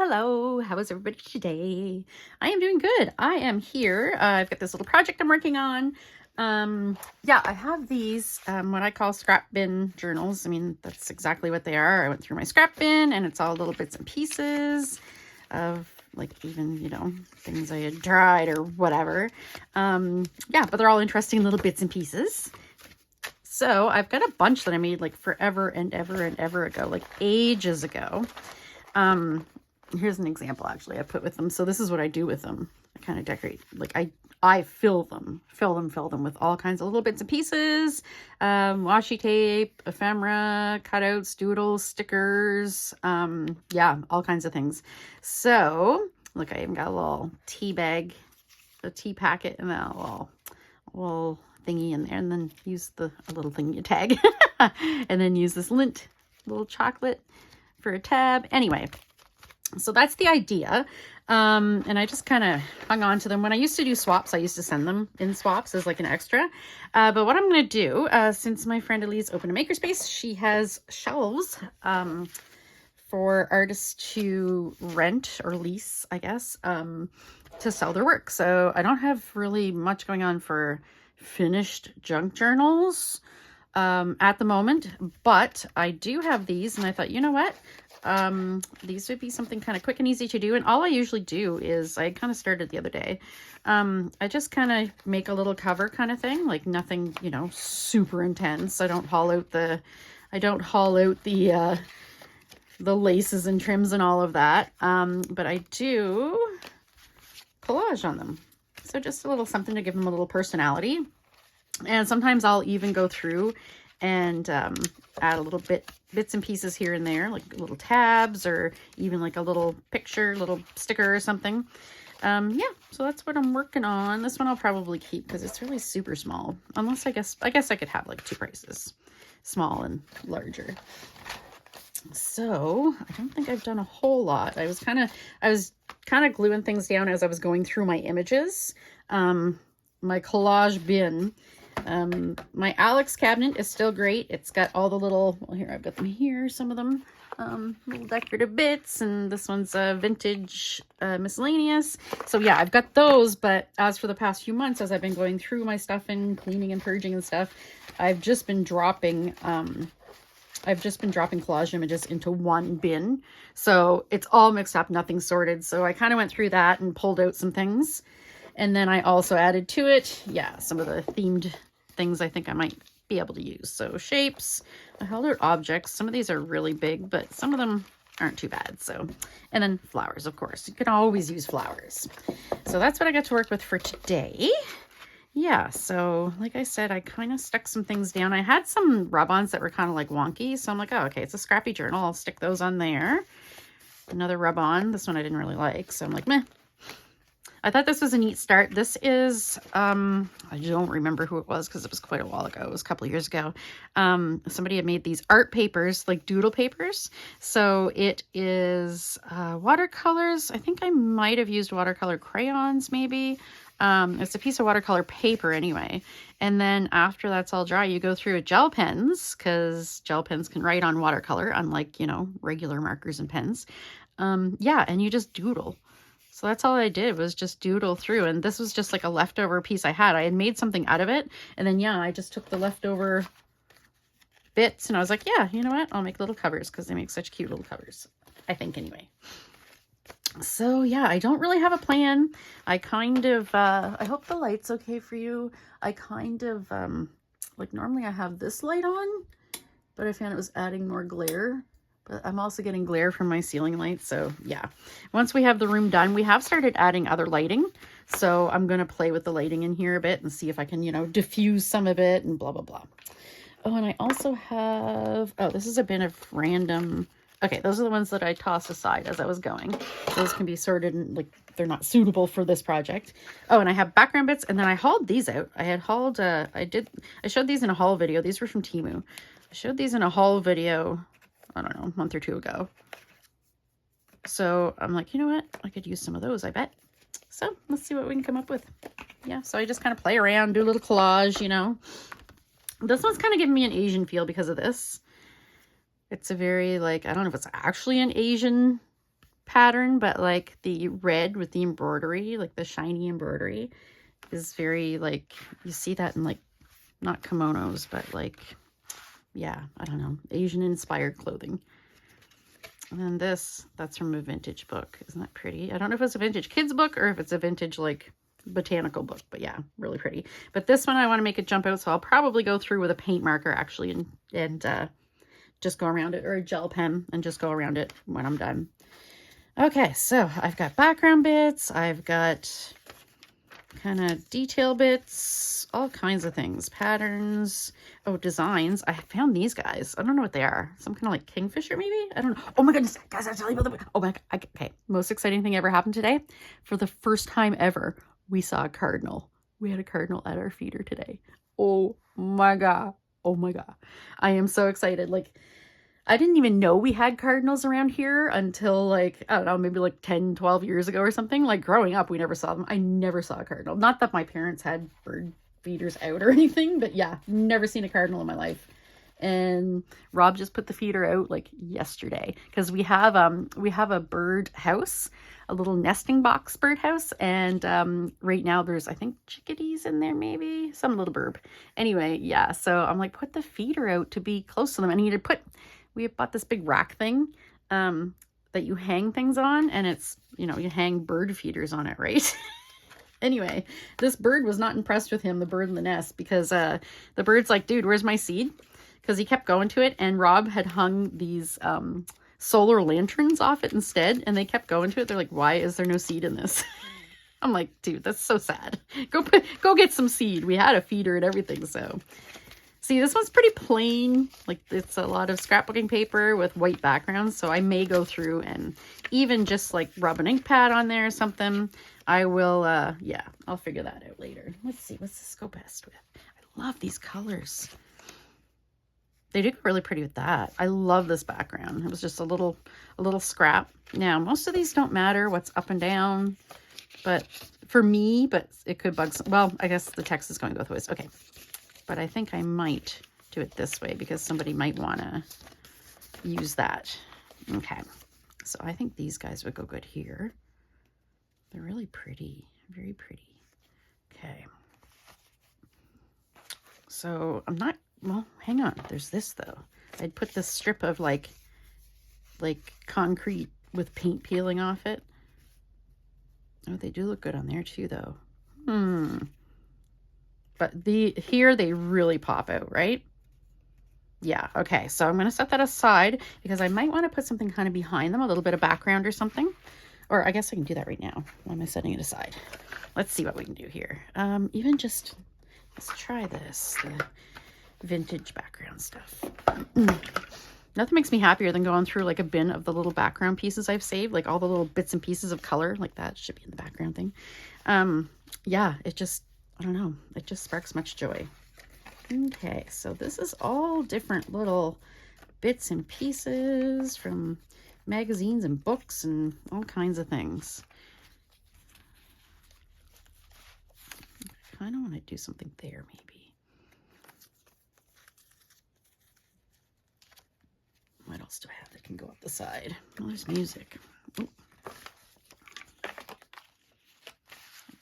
Hello, how is everybody today? I am doing good. I am here. I've got this little project I'm working on. Yeah, I have these, what I call scrap bin journals. I mean, that's exactly what they are. I went through my scrap bin and it's all little bits and pieces of like even, things I had tried or whatever. Yeah, but they're all interesting little bits and pieces. So I've got a bunch that I made like forever and ever and ever ago, like ages ago. Here's an example actually I put with them. So this is what I do with them. I kind of decorate, like I fill them with all kinds of little bits and pieces, washi tape, ephemera, cutouts, doodles, stickers, yeah, all kinds of things. So look, I even got a little tea bag, a tea packet, and that little thingy in there, and then use a little thingy tag, and then use this lint, little chocolate for a tab. Anyway, so that's the idea. And I just kind of hung on to them. When I used to do swaps, I used to send them in swaps as like an extra. But what I'm going to do, since my friend Elise opened a makerspace, she has shelves for artists to rent or lease, I guess, to sell their work. So I don't have really much going on for finished junk journals at the moment, but I do have these, and I thought, you know what? These would be something kind of quick and easy to do. And all I usually do is, I kind of started the other day, I just kind of make a little cover kind of thing, like nothing, super intense. I don't haul out the laces and trims and all of that. But I do collage on them. So just a little something to give them a little personality. And sometimes I'll even go through and add a little bits and pieces here and there, like little tabs or even like a little picture, little sticker or something. Yeah, so that's what I'm working on. This one I'll probably keep because it's really super small. Unless I guess I could have like two prices, small and larger. So I don't think I've done a whole lot. I was kind of gluing things down as I was going through my images. My collage bin. My Alex cabinet is still great. It's got all the little, well, here, I've got them here, some of them, little decorative bits, and this one's vintage miscellaneous. So yeah, I've got those, but as for the past few months, as I've been going through my stuff and cleaning and purging and stuff, I've just been dropping collage images into one bin. So it's all mixed up, nothing sorted. So I kind of went through that and pulled out some things. And then I also added to it, yeah, some of the themed things I think I might be able to use. So shapes, I held out objects. Some of these are really big, but some of them aren't too bad. So, and then flowers, of course. You can always use flowers. So that's what I got to work with for today. Yeah, so like I said, I kind of stuck some things down. I had some rub-ons that were kind of like wonky. So I'm like, oh, okay, it's a scrappy journal. I'll stick those on there. Another rub-on. This one I didn't really like. So I'm like, meh. I thought this was a neat start. This is, I don't remember who it was because it was quite a while ago. It was a couple of years ago. Somebody had made these art papers, like doodle papers. So it is watercolors. I think I might have used watercolor crayons maybe. It's a piece of watercolor paper anyway. And then after that's all dry, you go through with gel pens because gel pens can write on watercolor, unlike, regular markers and pens. Yeah, and you just doodle. So that's all I did was just doodle through. And this was just like a leftover piece I had. I had made something out of it. And then, yeah, I just took the leftover bits and I was like, yeah, you know what? I'll make little covers because they make such cute little covers. I think anyway. So yeah, I don't really have a plan. I kind of, I hope the light's okay for you. I kind of, like normally I have this light on, but I found it was adding more glare. But I'm also getting glare from my ceiling light. So yeah, once we have the room done, we have started adding other lighting. So I'm going to play with the lighting in here a bit and see if I can, diffuse some of it and blah, blah, blah. Oh, and I also have, oh, this is a bin of random, okay, those are the ones that I tossed aside as I was going. Those can be sorted and like, they're not suitable for this project. Oh, and I have background bits, and then I hauled these out. I had hauled, I showed these in a haul video. These were from Temu. I showed these in a haul video, I don't know, a month or two ago. So I'm like, you know what? I could use some of those, I bet. So let's see what we can come up with. Yeah, so I just kind of play around, do a little collage, This one's kind of giving me an Asian feel because of this. It's a very, like, I don't know if it's actually an Asian pattern, but like the red with the embroidery, like the shiny embroidery is very like, you see that in like, not kimonos, but like, yeah, I don't know, Asian inspired clothing. And then this, that's from a vintage book. Isn't that pretty? I don't know if it's a vintage kids book or if it's a vintage like botanical book, but yeah, really pretty. But this one I want to make it jump out, so I'll probably go through with a paint marker actually and just go around it, or a gel pen, and just go around it when I'm done. Okay, so I've got background bits, I've got kind of detail bits, all kinds of things, patterns, oh, designs. I found these guys. I don't know what they are. Some kind of like kingfisher maybe? I don't know. Oh my goodness, guys, I'll tell you about them. Oh my God. Okay, most exciting thing ever happened today. For the first time ever, we saw a cardinal. We had a cardinal at our feeder today. Oh my God. Oh my God. I am so excited. Like, I didn't even know we had cardinals around here until like, I don't know, maybe like 10, 12 years ago or something. Like growing up, we never saw them. I never saw a cardinal. Not that my parents had bird feeders out or anything, but yeah, never seen a cardinal in my life. And Rob just put the feeder out like yesterday because we have a bird house, a little nesting box bird house, and right now there's, I think, chickadees in there, maybe some little burb. Anyway, yeah, so I'm like, put the feeder out to be close to them. And we bought this big rack thing that you hang things on, and it's, you hang bird feeders on it, right? Anyway, this bird was not impressed with him, the bird in the nest, because the bird's like, dude, where's my seed? Because he kept going to it, and Rob had hung these solar lanterns off it instead, and they kept going to it. They're like, why is there no seed in this? I'm like, dude, that's so sad. Go get some seed. We had a feeder and everything, so... See, this one's pretty plain. Like, it's a lot of scrapbooking paper with white backgrounds, so I may go through and even just like rub an ink pad on there or something. I will, yeah, I'll figure that out later. Let's see, what's this go best with? I love these colors. They do go really pretty with that. I love this background. It was just a little scrap. Now, most of these don't matter what's up and down, but for me, but it could bug some. Well, I guess the text is going both ways. Okay. But I think I might do it this way because somebody might want to use that. Okay. So I think these guys would go good here. They're really pretty. Very pretty. Okay. So I'm not... Well, hang on. There's this, though. I'd put this strip of, like concrete with paint peeling off it. Oh, they do look good on there, too, though. But here they really pop out, right? Yeah, okay. So I'm going to set that aside because I might want to put something kind of behind them, a little bit of background or something. Or I guess I can do that right now. Why am I setting it aside? Let's see what we can do here. Even just, let's try this, the vintage background stuff. Nothing makes me happier than going through like a bin of the little background pieces I've saved, like all the little bits and pieces of color, like that should be in the background thing. Yeah, it just, I don't know, it just sparks much joy. Okay, so this is all different little bits and pieces from magazines and books and all kinds of things. I kind of want to do something there, maybe. What else do I have that can go up the side? Oh, there's music. Ooh.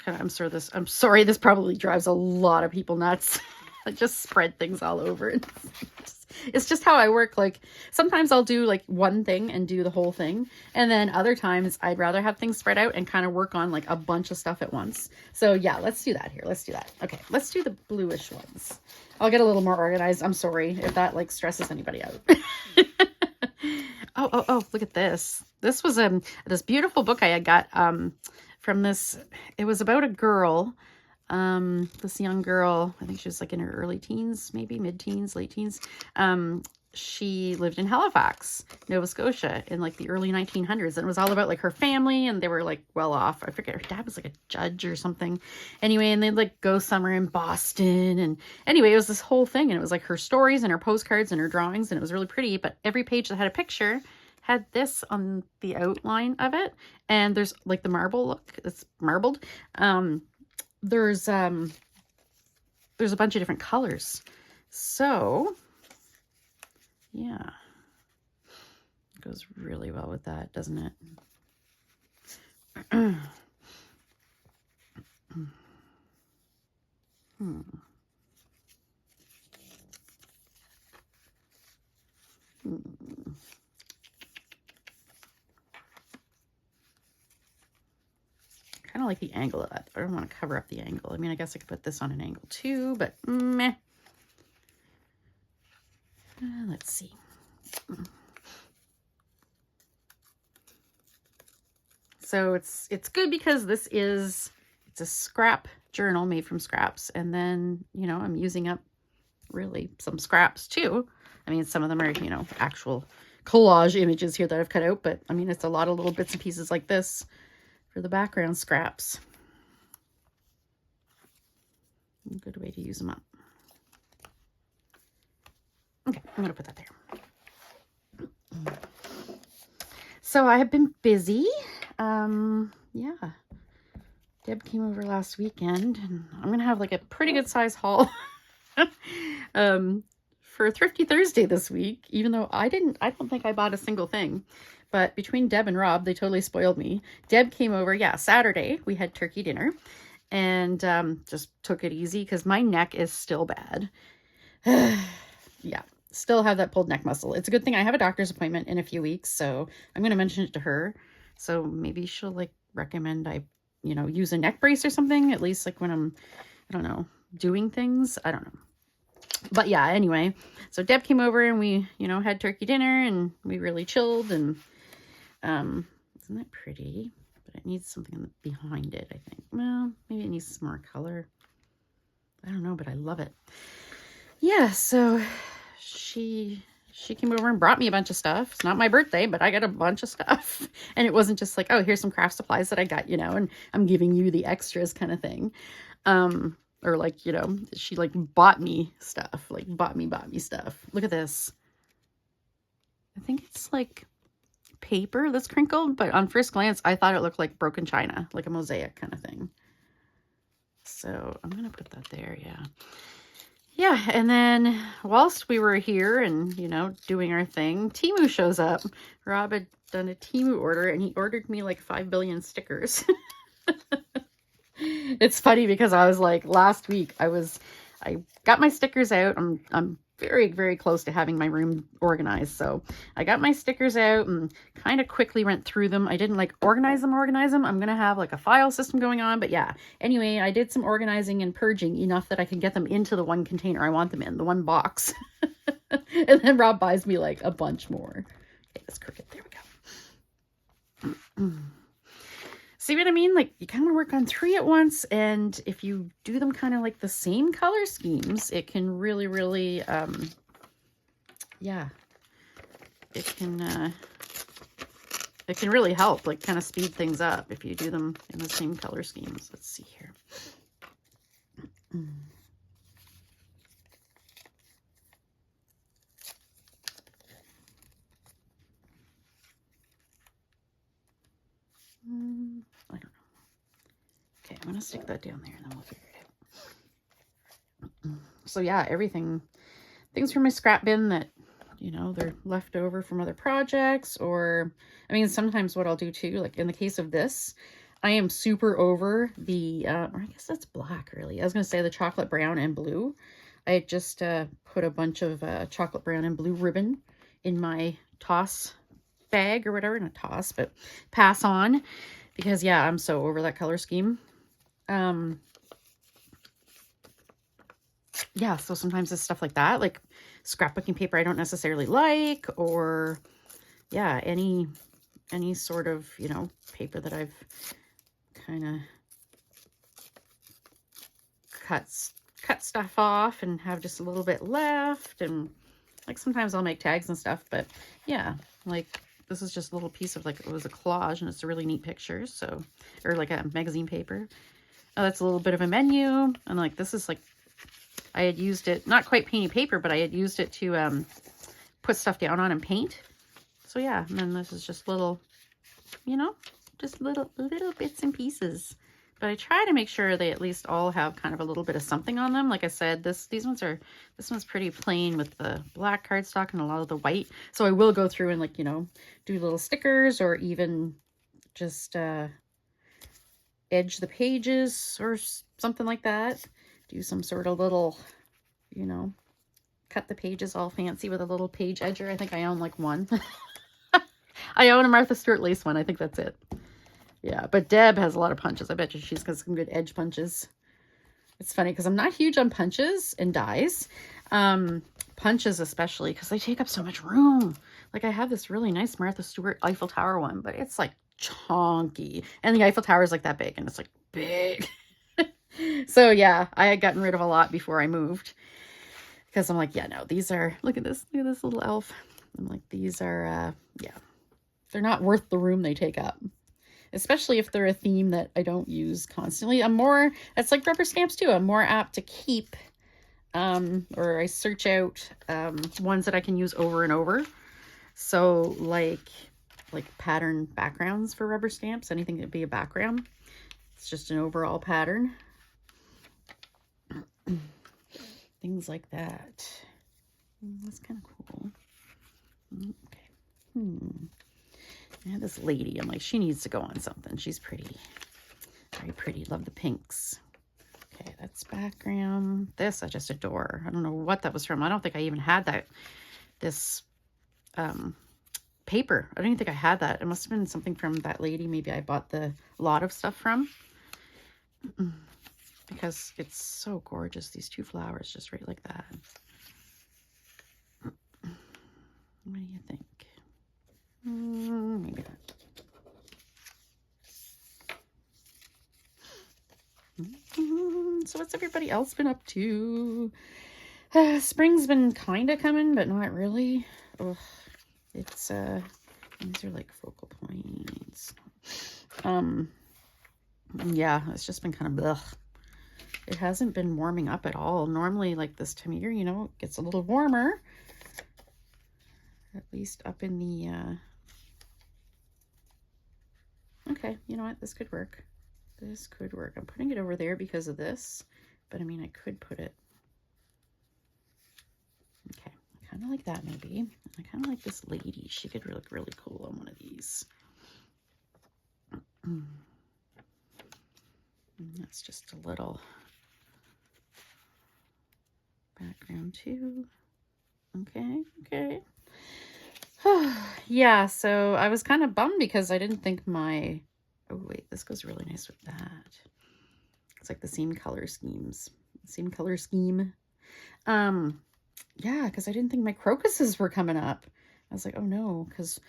Okay, I'm sorry, this probably drives a lot of people nuts. I just spread things all over. It's just how I work. Like, sometimes I'll do like one thing and do the whole thing. And then other times I'd rather have things spread out and kind of work on like a bunch of stuff at once. So yeah, let's do that here. Let's do that. Okay, let's do the bluish ones. I'll get a little more organized. I'm sorry if that like stresses anybody out. Oh, look at this. This was this beautiful book I had got from this. It was about a girl. This young girl, I think she was like in her early teens, maybe mid-teens, late teens. She lived in Halifax, Nova Scotia in like the early 1900s. And it was all about like her family, and they were like well off. I forget, her dad was like a judge or something. Anyway, and they'd like go somewhere in Boston. And anyway, it was this whole thing. And it was like her stories and her postcards and her drawings. And it was really pretty. But every page that had a picture had this on the outline of it. And there's like the marble look. It's marbled. There's a bunch of different colors. So yeah, it goes really well with that, doesn't it? Kind of like the angle of that. I don't want to cover up the angle. I mean, I guess I could put this on an angle too, but meh. Let's see. So it's good because it's a scrap journal made from scraps. And then, you know, I'm using up really some scraps too. I mean, some of them are, you know, actual collage images here that I've cut out, but I mean, it's a lot of little bits and pieces like this for the background scraps. A good way to use them up. Okay, I'm going to put that there. So I have been busy. Yeah. Deb came over last weekend, and I'm going to have like a pretty good size haul for Thrifty Thursday this week, even though I don't think I bought a single thing. But between Deb and Rob, they totally spoiled me. Deb came over, yeah, Saturday. We had turkey dinner and just took it easy because my neck is still bad. Yeah, still have that pulled neck muscle. It's a good thing I have a doctor's appointment in a few weeks, so I'm going to mention it to her. So maybe she'll like recommend I, you know, use a neck brace or something, at least like when I'm, I don't know, doing things. I don't know. But yeah, anyway, so Deb came over and we, you know, had turkey dinner and we really chilled and isn't that pretty? But it needs something behind it, I think. Well, maybe it needs some more color. I don't know, but I love it. Yeah, so she came over and brought me a bunch of stuff. It's not my birthday, but I got a bunch of stuff. And it wasn't just like, oh, here's some craft supplies that I got, you know, and I'm giving you the extras kind of thing. Or like, you know, she like bought me stuff, like bought me stuff. Look at this. I think it's like paper that's crinkled, but on first glance, I thought it looked like broken china, like a mosaic kind of thing. So I'm going to put that there. Yeah. Yeah. And then whilst we were here and, you know, doing our thing, Temu shows up. Rob had done a Temu order and he ordered me like 5 billion stickers. It's funny because I was like, last week I got my stickers out. I'm very, very close to having my room organized. So I got my stickers out and kind of quickly went through them. I didn't like organize them. I'm going to have like a file system going on, but yeah. Anyway, I did some organizing and purging enough that I can get them into the one container I want them in, the one box. And then Rob buys me like a bunch more. Okay, that's crooked. There we go. See what I mean? Like you kind of work on 3 at once, and if you do them kind of like the same color schemes, it can really, really, yeah, it can really help, like kind of speed things up if you do them in the same color schemes. Let's see here. I don't know. Okay, I'm going to stick that down there and then we'll figure it out. So yeah, things from my scrap bin that, you know, they're left over from other projects, or, I mean, sometimes what I'll do too, like in the case of this, I am super over the, or I guess that's black really. I was going to say the chocolate brown and blue. I just put a bunch of chocolate brown and blue ribbon in my toss bag or whatever, not toss, but pass on, because yeah, I'm so over that color scheme. Yeah, so sometimes it's stuff like that, like scrapbooking paper I don't necessarily like, or yeah, any sort of, you know, paper that I've kind of cut stuff off and have just a little bit left. And like sometimes I'll make tags and stuff, but yeah, like this is just a little piece of like, it was a collage and it's a really neat picture. So, or like a magazine paper. Oh, that's a little bit of a menu. And like, this is like, I had used it, not quite painty paper, but I had used it to put stuff down on and paint. So yeah, and then this is just little, you know, just little bits and pieces. But I try to make sure they at least all have kind of a little bit of something on them. Like I said, this one's pretty plain with the black cardstock and a lot of the white. So I will go through and like, you know, do little stickers or even just edge the pages or something like that. Do some sort of little, you know, cut the pages all fancy with a little page edger. I think I own like one. I own a Martha Stewart lace one. I think that's it. Yeah, but Deb has a lot of punches. I bet you she's got some good edge punches. It's funny because I'm not huge on punches and dies. Punches especially because they take up so much room. Like I have this really nice Martha Stewart Eiffel Tower one, but it's like chunky. And the Eiffel Tower is like that big and it's like big. So yeah, I had gotten rid of a lot before I moved. Because I'm like, yeah, no, these are, look at this little elf. I'm like, these are, yeah, they're not worth the room they take up. Especially if they're a theme that I don't use constantly. It's like rubber stamps too. I'm more apt to keep, or I search out ones that I can use over and over. So like pattern backgrounds for rubber stamps, anything that would be a background. It's just an overall pattern. Things like that. That's kind of cool. Okay. I had this lady. I'm like, she needs to go on something. She's pretty. Very pretty. Love the pinks. Okay, that's background. This I just adore. I don't know what that was from. I don't think I even had this paper. I don't even think I had that. It must have been something from that lady. Maybe I bought the lot of stuff from. Because it's so gorgeous. These two flowers just right like that. What do you think? Maybe not. So what's everybody else been up to? Spring's been kind of coming, but not really. Ugh. It's these are like focal points. Yeah, it's just been kind of ugh. It hasn't been warming up at all. Normally, like this time of year, you know, it gets a little warmer. At least up in the okay, you know what? This could work. This could work. I'm putting it over there because of this, but I mean, I could put it. Okay, I kind of like that maybe. I kind of like this lady. She could look really cool on one of these. And that's just a little background too. Okay. Yeah, so I was kind of bummed because I didn't think my, oh wait, this goes really nice with that. It's like the same color scheme. Yeah, because I didn't think my crocuses were coming up. I was like, oh no, because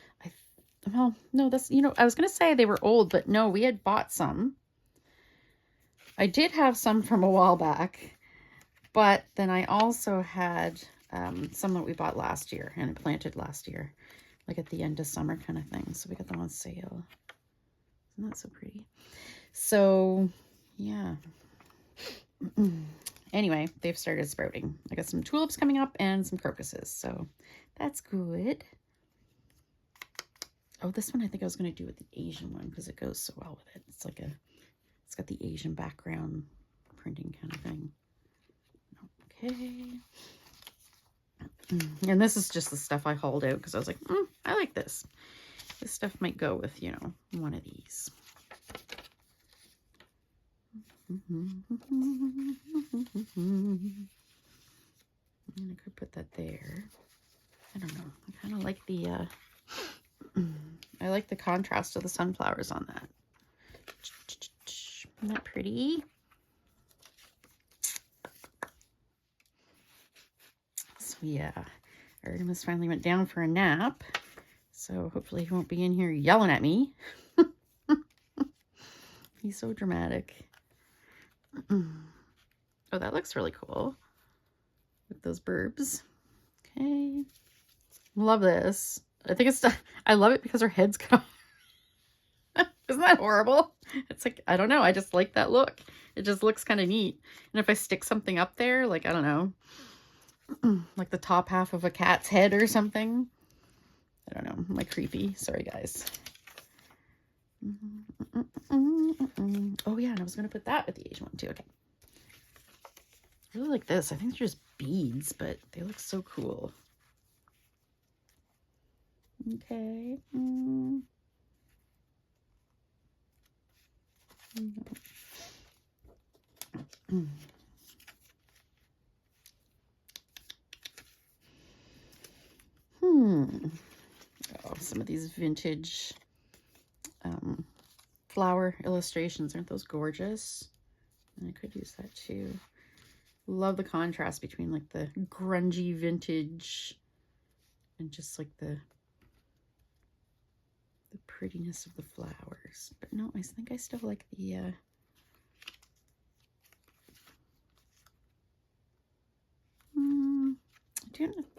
well, no, that's, you know, I was going to say they were old, but no, we had bought some. I did have some from a while back, but then I also had some that we bought last year and planted last year, like at the end of summer kind of thing. So we got them on sale. Isn't that so pretty? So yeah. Anyway, they've started sprouting. I got some tulips coming up and some crocuses, so that's good. Oh, this one I think I was going to do with the Asian one because it goes so well with it. It's like it's got the Asian background printing kind of thing. Okay. And this is just the stuff I hauled out because I was like, I like this. This stuff might go with, you know, one of these. And I could put that there. I don't know. I kind of like the, I like the contrast of the sunflowers on that. Isn't that pretty? So yeah, Artemis finally went down for a nap. So hopefully he won't be in here yelling at me. He's so dramatic. Oh, that looks really cool with those burbs. Okay. Love this. I love it because her head's cut off. Isn't that horrible? It's like, I don't know. I just like that look. It just looks kind of neat. And if I stick something up there, like, I don't know, like the top half of a cat's head or something. I don't know. I'm like creepy. Sorry, guys. Oh, yeah. And I was going to put that with the Asian one too. Okay. I really like this. I think they're just beads, but they look so cool. Okay. Oh, some of these vintage flower illustrations. Aren't those gorgeous? And I could use that too. Love the contrast between like the grungy vintage and just like the prettiness of the flowers. But no, I think I still like the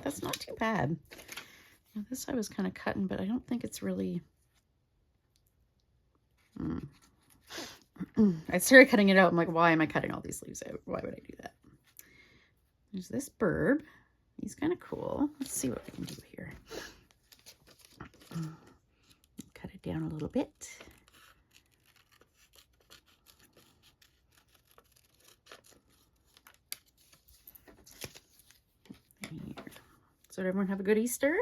that's not too bad. Now, this I was kind of cutting, but I don't think it's really I started cutting it out. I'm like, why am I cutting all these leaves out? Why would I do that? There's this bird. He's kind of cool. Let's see what we can do here. Cut it down a little bit. So did everyone have a good Easter?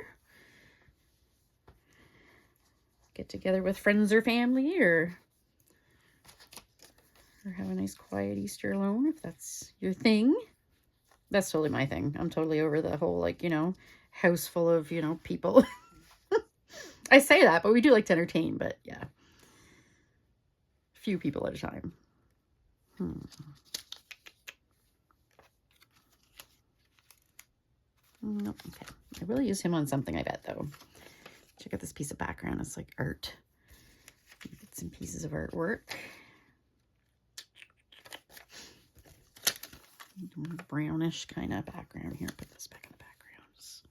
Get together with friends or family, or have a nice quiet Easter alone if that's your thing. That's totally my thing. I'm totally over the whole, like, you know, house full of, you know, people. I say that, but we do like to entertain, but yeah. Few people at a time. Nope, okay. I will use him on something, I bet, though. Check out this piece of background. It's like art. Get some pieces of artwork. Brownish kind of background here. Put this back in the backgrounds.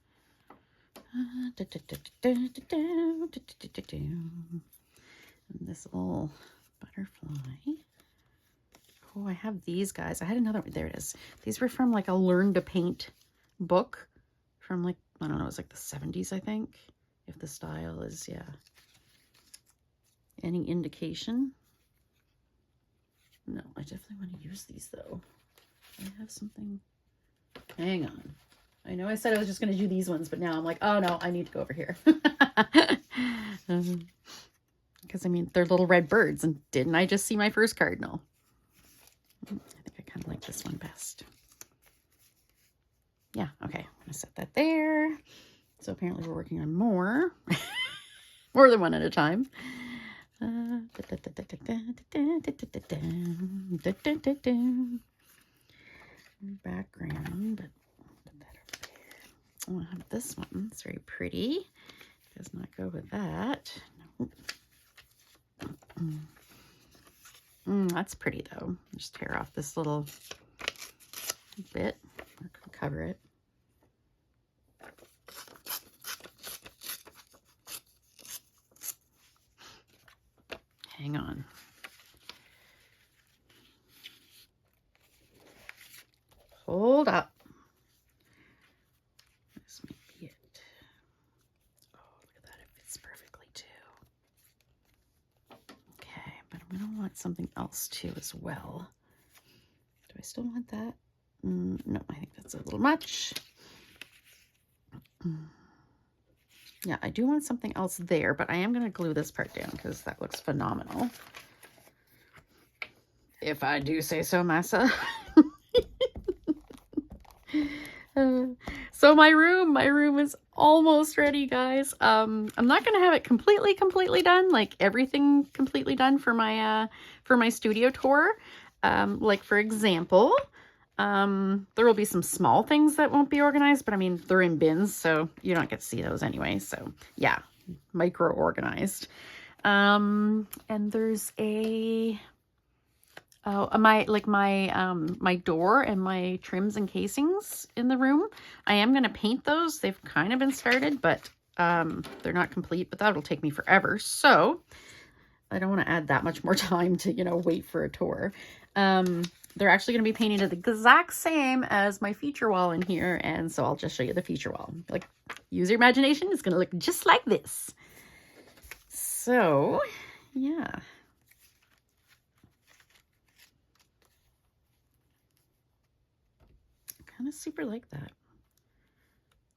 And this little butterfly. Oh, I have these guys. I had another one. There it is. These were from like a Learn to Paint book from like, I don't know, it was like the 70s, I think. If the style is, yeah, any indication. No, I definitely want to use these though. I have something. Hang on. I know I said I was just going to do these ones, but now I'm like, oh no, I need to go over here. Because I mean, they're little red birds, and didn't I just see my first cardinal? I think I kind of like this one best. Yeah, okay. I'm going to set that there. So apparently we're working on more. More than one at a time. Background, but put that over there. Oh, I have this one. It's very pretty. Does not go with that. Nope. That's pretty though. Just tear off this little bit or cover it. Hang on. Hold up. This might be it. Oh, look at that. It fits perfectly too. Okay, but I'm going to want something else too as well. Do I still want that? No, I think that's a little much. Yeah, I do want something else there, but I am going to glue this part down because that looks phenomenal. If I do say so myself. So my room is almost ready, guys. I'm not going to have it completely done, like everything completely done for my studio tour. Like for example, there will be some small things that won't be organized, but I mean, they're in bins, so you don't get to see those anyway. So yeah, micro organized. And there's my door and my trims and casings in the room. I am going to paint those. They've kind of been started, but they're not complete, but that'll take me forever. So I don't want to add that much more time to, you know, wait for a tour. They're actually going to be painted the exact same as my feature wall in here. And so I'll just show you the feature wall. Like, use your imagination. It's going to look just like this. So, yeah. Kind of super like that.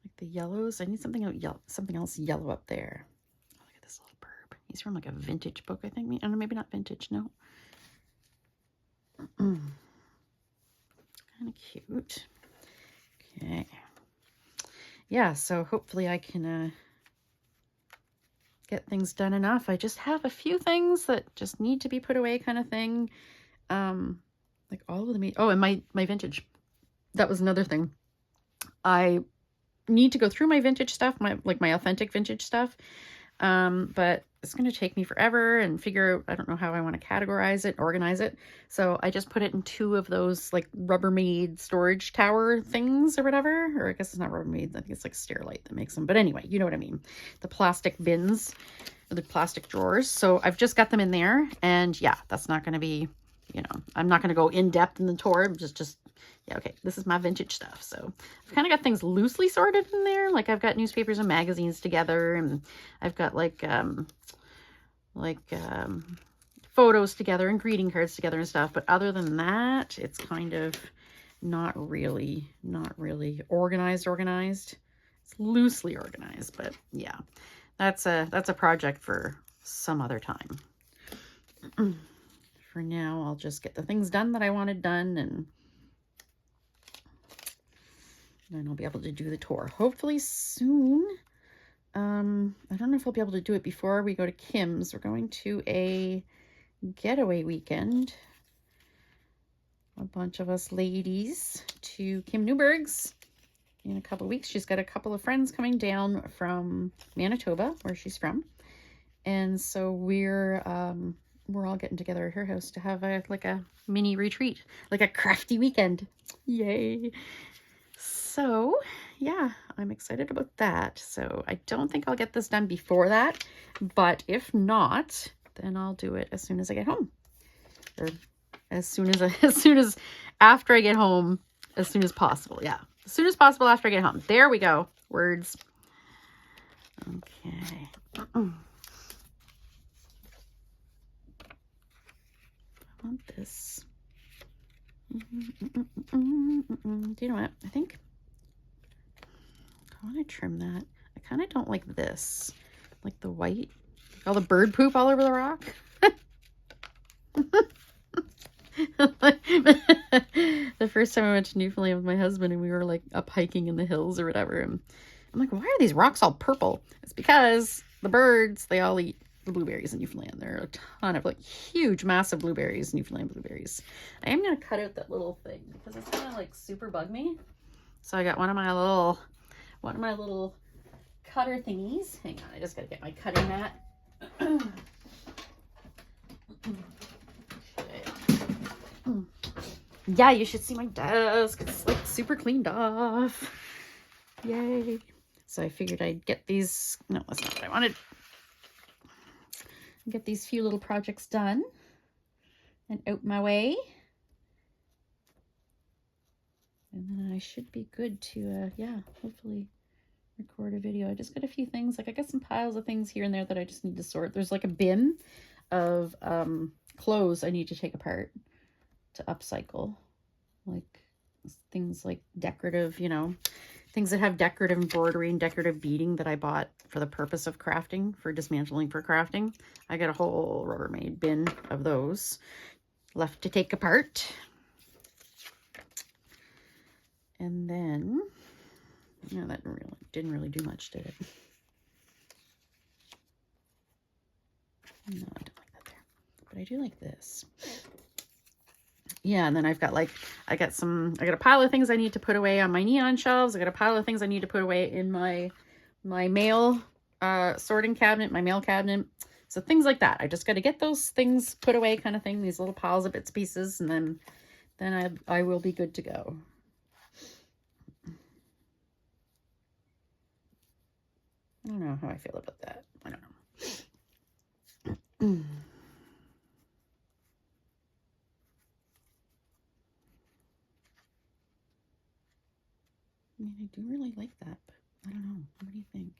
Like the yellows. I need something else yellow up there. Oh, look at this little bird. He's from like a vintage book, I think. I don't know, maybe not vintage, no. Kind of cute. Okay. Yeah, so hopefully I can get things done enough. I just have a few things that just need to be put away kind of thing. Like all of the oh, and my vintage. That was another thing. I need to go through my vintage stuff, my authentic vintage stuff. But it's going to take me forever and figure, I don't know how I want to categorize it, organize it. So I just put it in 2 of those like Rubbermaid storage tower things or whatever. Or I guess it's not Rubbermaid. I think it's like Sterilite that makes them. But anyway, you know what I mean. The plastic bins, or the plastic drawers. So I've just got them in there. And yeah, that's not going to be, you know, I'm not going to go in depth in the tour. Yeah, okay, this is my vintage stuff. So I've kind of got things loosely sorted in there. Like I've got newspapers and magazines together, and I've got like photos together and greeting cards together and stuff. But other than that, it's kind of not really organized. It's loosely organized, but yeah, that's a project for some other time. For now, I'll just get the things done that I wanted done, and then I'll be able to do the tour hopefully soon. I don't know if I'll be able to do it before we go to Kim's. We're going to a getaway weekend, a bunch of us ladies, to Kim Newberg's in a couple of weeks. She's got a couple of friends coming down from Manitoba, where she's from, and so we're all getting together at her house to have a mini retreat, like a crafty weekend. Yay! So yeah, I'm excited about that. So I don't think I'll get this done before that, but if not, then I'll do it as soon as I get home, or as soon as after I get home, as soon as possible. Yeah, as soon as possible after I get home. There we go. Words. Okay. I want this. Do you know what? I think I want to trim that. I kind of don't like this. Like the white. All the bird poop all over the rock. The first time I went to Newfoundland with my husband, and we were like up hiking in the hills or whatever, and I'm like, why are these rocks all purple? It's because the birds, they all eat the blueberries in Newfoundland. There are a ton of like huge, massive blueberries, Newfoundland blueberries. I am going to cut out that little thing because it's going to like super bug me. So I got one of my little cutter thingies. Hang on, I just got to get my cutting mat. Yeah, you should see my desk. It's like super cleaned off. Yay. So I figured I'd get these. No, that's not what I wanted. Get these few little projects done and out my way. And then I should be good to, yeah, hopefully record a video. I just got a few things. Like I got some piles of things here and there that I just need to sort. There's like a bin of clothes I need to take apart to upcycle, like things like decorative, you know, things that have decorative embroidery and decorative beading that I bought for the purpose of crafting, for dismantling for crafting. I got a whole Rubbermaid bin of those left to take apart. And then, no, that didn't really do much, did it? No, I don't like that there, but I do like this. Yeah, and then I've got like, I got a pile of things I need to put away on my neon shelves. I got a pile of things I need to put away in my mail sorting cabinet, my mail cabinet. So things like that. I just got to get those things put away kind of thing, these little piles of bits and pieces, and then I will be good to go. I don't know how I feel about that. I don't know. I mean, I do really like that, but I don't know. What do you think?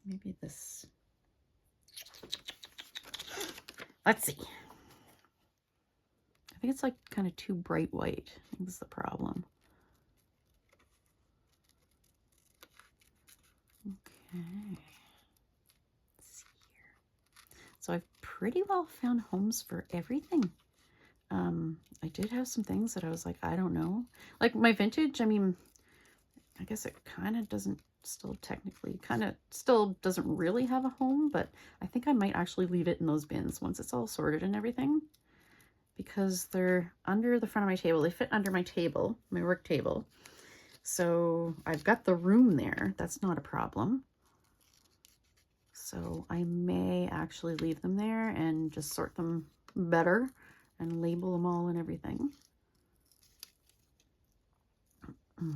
Maybe this. Let's see. I think it's like kind of too bright white. I think that's the problem. Okay. Let's see So I've pretty well found homes for everything. I did have some things that I was like, I don't know. Like my vintage, I mean, I guess it kind of doesn't still doesn't really have a home, but I think I might actually leave it in those bins once it's all sorted and everything, because they're under the front of my table. They fit under my table, my work table. So I've got the room there. That's not a problem. So I may actually leave them there and just sort them better and label them all and everything. Okay,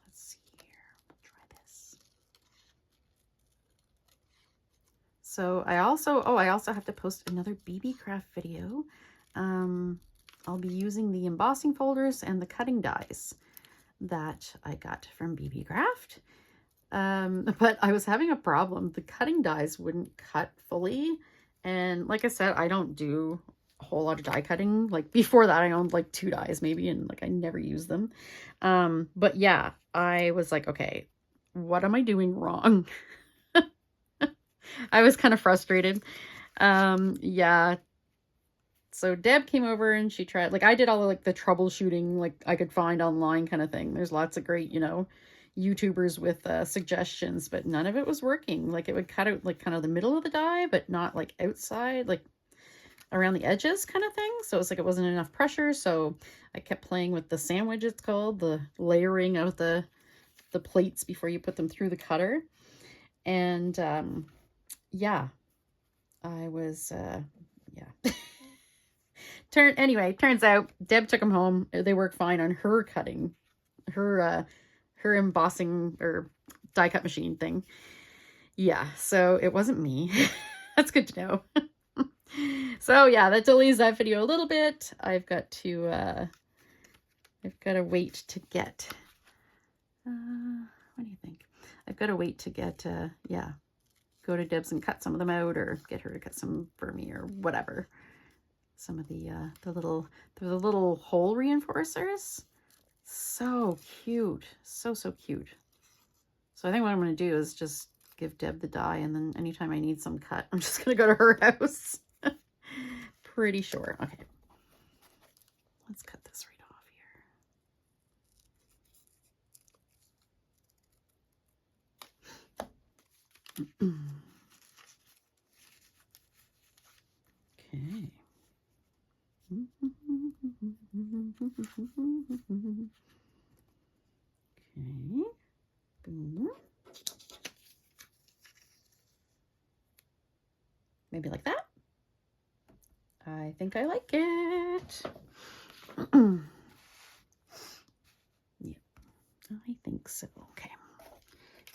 let's see here. We'll try this. So I also have to post another BB craft video. I'll be using the embossing folders and the cutting dies that I got from BB craft. But I was having a problem. The cutting dies wouldn't cut fully. And like I said, I don't do a whole lot of die cutting. Like before that, I owned like 2 dies maybe, and like I never used them. But yeah, I was like, okay, what am I doing wrong? I was kind of frustrated. Yeah. So Deb came over and she tried, like I did all of like the troubleshooting like I could find online kind of thing. There's lots of great, you know, YouTubers with suggestions, but none of it was working. Like it would cut out like kind of the middle of the die, but not like outside, like around the edges kind of thing. So it's like it wasn't enough pressure. So I kept playing with the sandwich, it's called, the layering of the plates before you put them through the cutter. And yeah, I was yeah. Turns out Deb took them home. They work fine on her cutting, her embossing or die cut machine thing. Yeah, so it wasn't me. That's good to know. So yeah, that delays that video a little bit. I've got to wait to get, what do you think? I've got to wait to get, yeah, go to Deb's and cut some of them out, or get her to cut some for me or whatever. Some of the little hole reinforcers. So cute. So cute. So I think what I'm going to do is just give Deb the die, and then anytime I need some cut, I'm just going to go to her house. Pretty sure. Okay. Let's cut this right off here. Okay. Okay. Boom. Maybe like that. I think I like it. Yeah, I think so. Okay.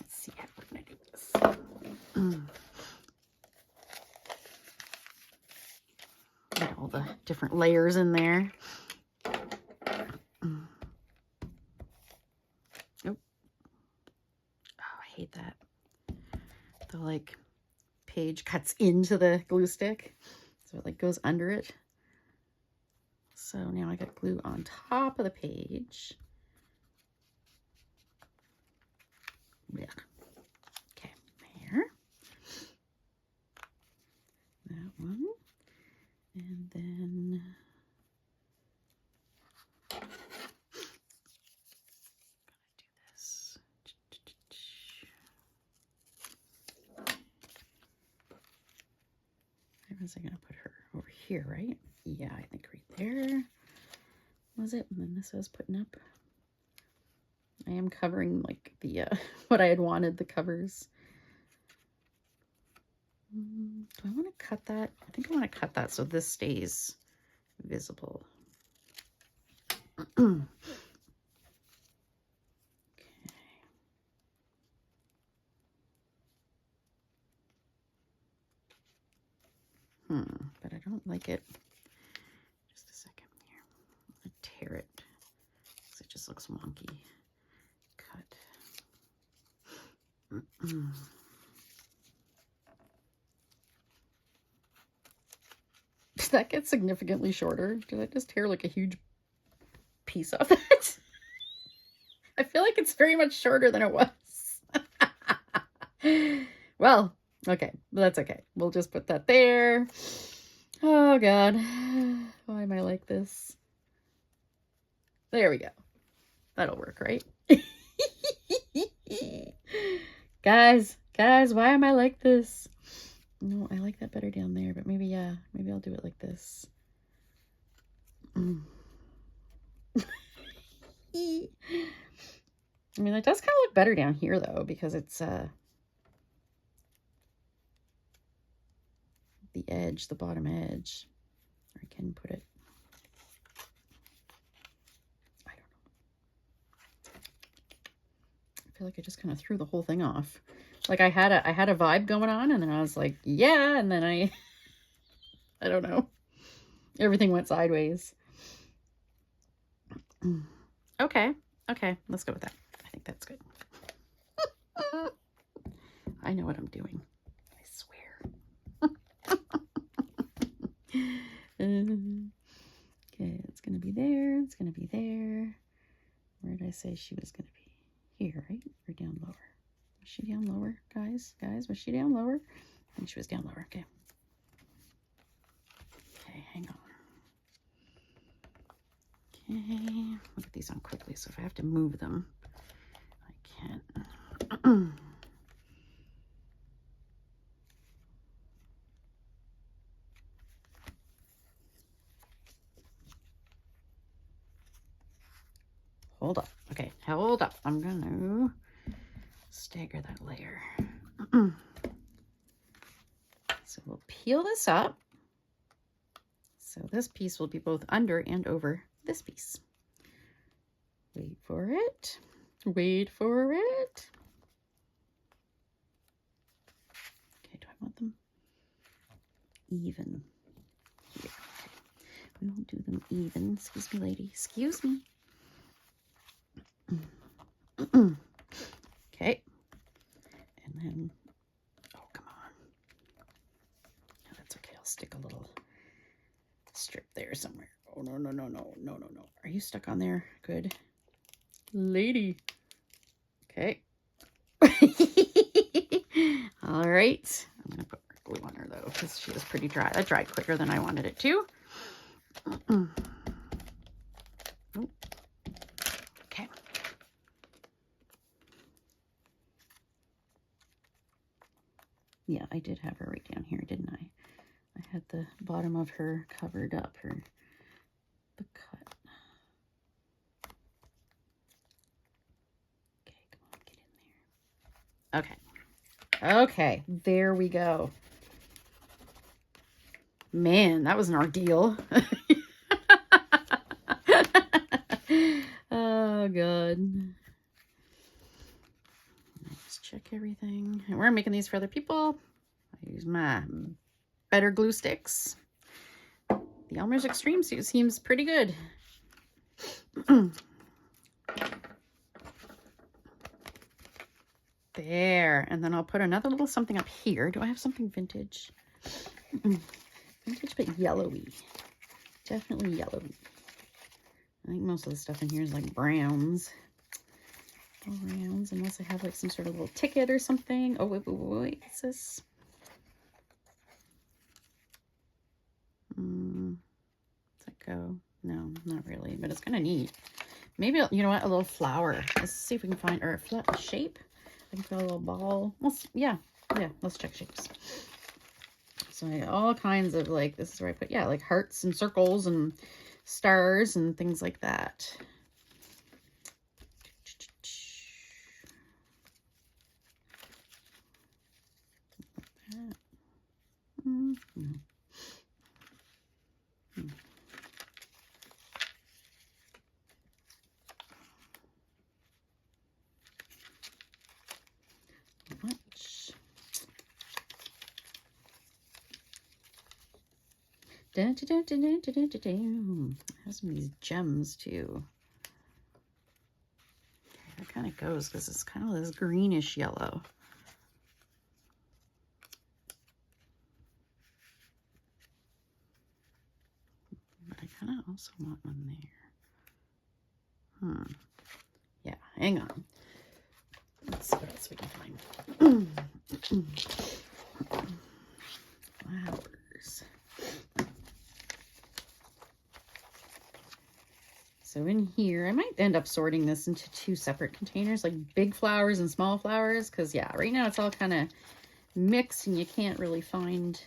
Let's see how we're going to do this. Get all the different layers in there. Oh, I hate that. The like page cuts into the glue stick, so it like goes under it. So now I got glue on top of the page. Yeah. Okay, there. That one. And then I'm gonna do this. Where was I gonna put her? Over here, right? Yeah, I think right there was it. And then this was putting up. I am covering like the what I had wanted, the covers. Do I want to cut that? I think I want to cut that so this stays visible. Okay. But I don't like it. Just a second here. I'm going to tear it because it just looks wonky. Cut. Did that get significantly shorter? Did I just tear like a huge piece off that? I feel like it's very much shorter than it was. Well, okay, that's okay. We'll just put that there. Oh God, why am I like this? There we go. That'll work, right? Guys, why am I like this? No, I like that better down there, but maybe, yeah, maybe I'll do it like this. I mean, it does kind of look better down here, though, because it's the edge, the bottom edge. Or I can put it, I don't know. I feel like I just kind of threw the whole thing off. Like I had a vibe going on, and then I was like, yeah, and then I don't know. Everything went sideways. Okay, let's go with that. I think that's good. I know what I'm doing. I swear. Okay, it's gonna be there. It's gonna be there. Where did I say she was gonna be? Here, right? Or down lower? Was she down lower, guys? Was she down lower? I think she was down lower. Okay. Okay, hang on. Okay, look at these on quickly. So if I have to move them, I can't. Hold up. Okay, hold up. I'm gonna stagger that layer. So we'll peel this up. So this piece will be both under and over this piece. Wait for it. Wait for it. Okay, do I want them even here? Okay. We won't do them even. Excuse me, lady. Excuse me. Okay. And then, oh, come on. No, that's okay. I'll stick a little strip there somewhere. Oh, no. Are you stuck on there? Good. Lady. Okay. All right. I'm going to put glue on her, though, because she was pretty dry. That dried quicker than I wanted it to. Okay. Yeah, I did have her right down here, didn't I? I had the bottom of her covered up, the cut. Okay, come on, get in there. Okay. Okay, there we go. Man, that was an ordeal. Oh, God. Let's check everything. And we're making these for other people. I use my better glue sticks. The Elmer's Extreme seems pretty good. There. And then I'll put another little something up here. Do I have something vintage? Vintage but yellowy. Definitely yellowy. I think most of the stuff in here is like browns. All rounds, unless I have like some sort of little ticket or something. Oh, wait. What's this? Does that go? No, not really, but it's kind of neat. Maybe, you know what, a little flower. Let's see if we can find, or a shape. I can put a little ball. Yeah, let's check shapes. So I got all kinds of, like, this is where I put, yeah, like hearts and circles and stars and things like that. Much. It has some of these gems too. Okay, that kind of goes because it's kind of this greenish yellow. But I kind of also want one there. Yeah, hang on. Let's see what else we can find. Flowers. So in here, I might end up sorting this into 2 separate containers, like big flowers and small flowers, because yeah, right now it's all kind of mixed and you can't really find,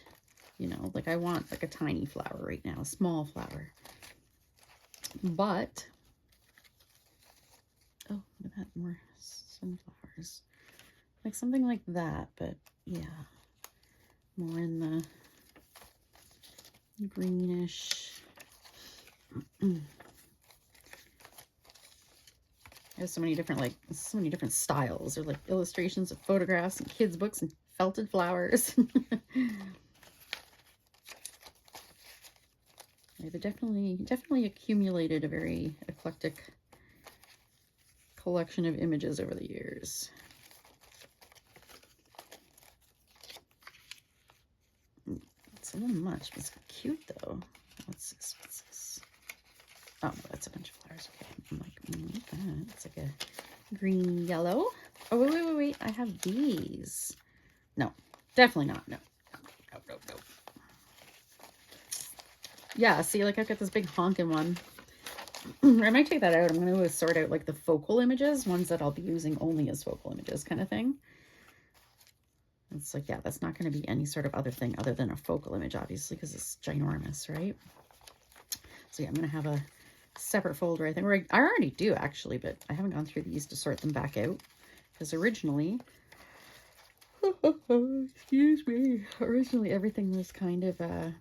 you know, like I want like a tiny flower right now, a small flower. But, oh, look at that, more sunflowers. Like something like that, but yeah, more in the greenish. There's so many different, like, so many different styles. There's like illustrations of photographs and kids' books and felted flowers. They've definitely accumulated a very eclectic collection of images over the years. It's a little much, but it's cute though. What's this? What's this? Oh, no, that's a bunch of flowers. Okay, I'm like, look at that. It's like a green yellow. Oh, wait. I have these. No, definitely not. No. Yeah, see, like I've got this big honking one. I might take that out. I'm going to sort out like the focal images, ones that I'll be using only as focal images kind of thing. It's like, yeah, that's not going to be any sort of other thing other than a focal image, obviously, because it's ginormous, right? So yeah, I'm going to have a separate folder, I think, or I already do actually, but I haven't gone through these to sort them back out, because originally, excuse me, originally everything was kind of, hang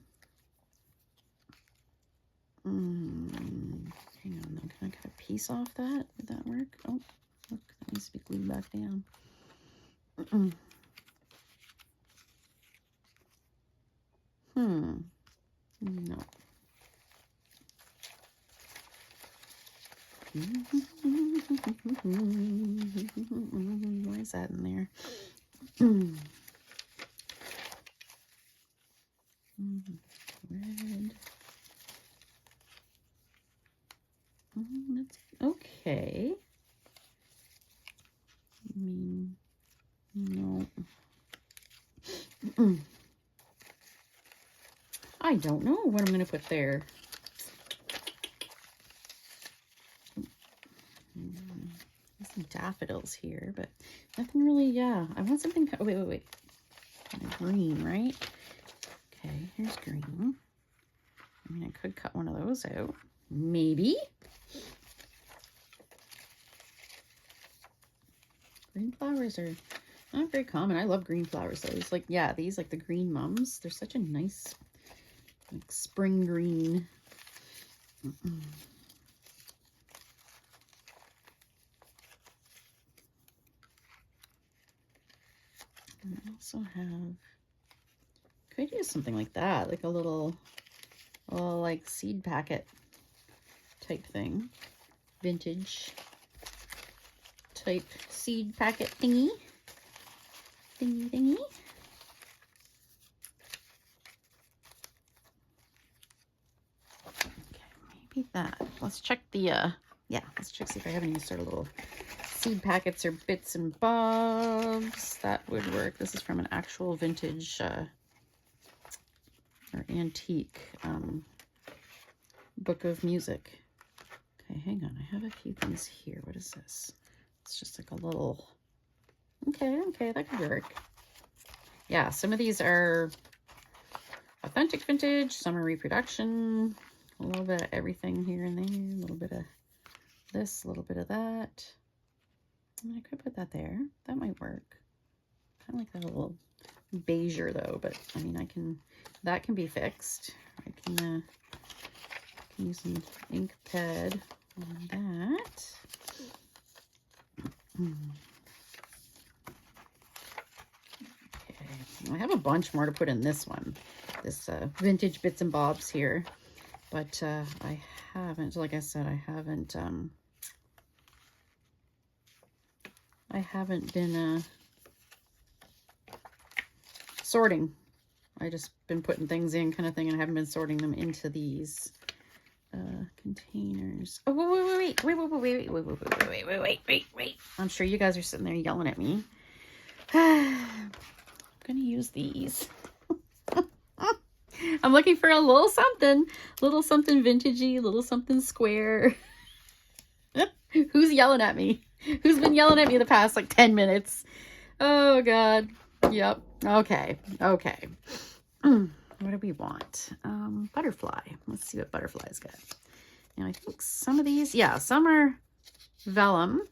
on though, can I cut a piece off that? Would that work? Oh, look, that needs to be glued back down. No. Why is that in there? Red. That's okay. I mean, no. I don't know what I'm going to put there. There's some daffodils here, but nothing really, yeah. I want something, oh, wait. Green, right? Okay, here's green. I mean, I could cut one of those out. Maybe. Green flowers are not very common. I love green flowers, though. It's like, yeah, these, like the green mums, they're such a nice, like, spring green. And I also have, could use something like that, like a little like seed packet type thing, vintage type seed packet thingy. Okay, maybe that. Let's check the yeah, let's check, see if I have any sort of little seed packets or bits and bobs. That would work. This is from an actual vintage or antique book of music. Okay, hang on. I have a few things here. What is this? It's just like a little, okay, that could work. Yeah, some of these are authentic vintage, some are reproduction, a little bit of everything here and there, a little bit of this, a little bit of that. I mean, I could put that there. That might work. Kind of like that, a little beigeur though, but I mean, that can be fixed. I can use some ink pad on that. Okay, I have a bunch more to put in this one, this vintage bits and bobs here, but I haven't, like I said, I haven't been sorting. I just been putting things in kind of thing, and I haven't been sorting them into these containers. Oh, wait. I'm sure you guys are sitting there yelling at me. going to use these. I'm looking for a little something vintagey, little something square. Who's yelling at me? Who's been yelling at me the past like 10 minutes? Oh God. Yep. Okay. Okay. What do we want? Butterfly. Let's see what butterflies got. Now I think some of these, yeah, some are vellum.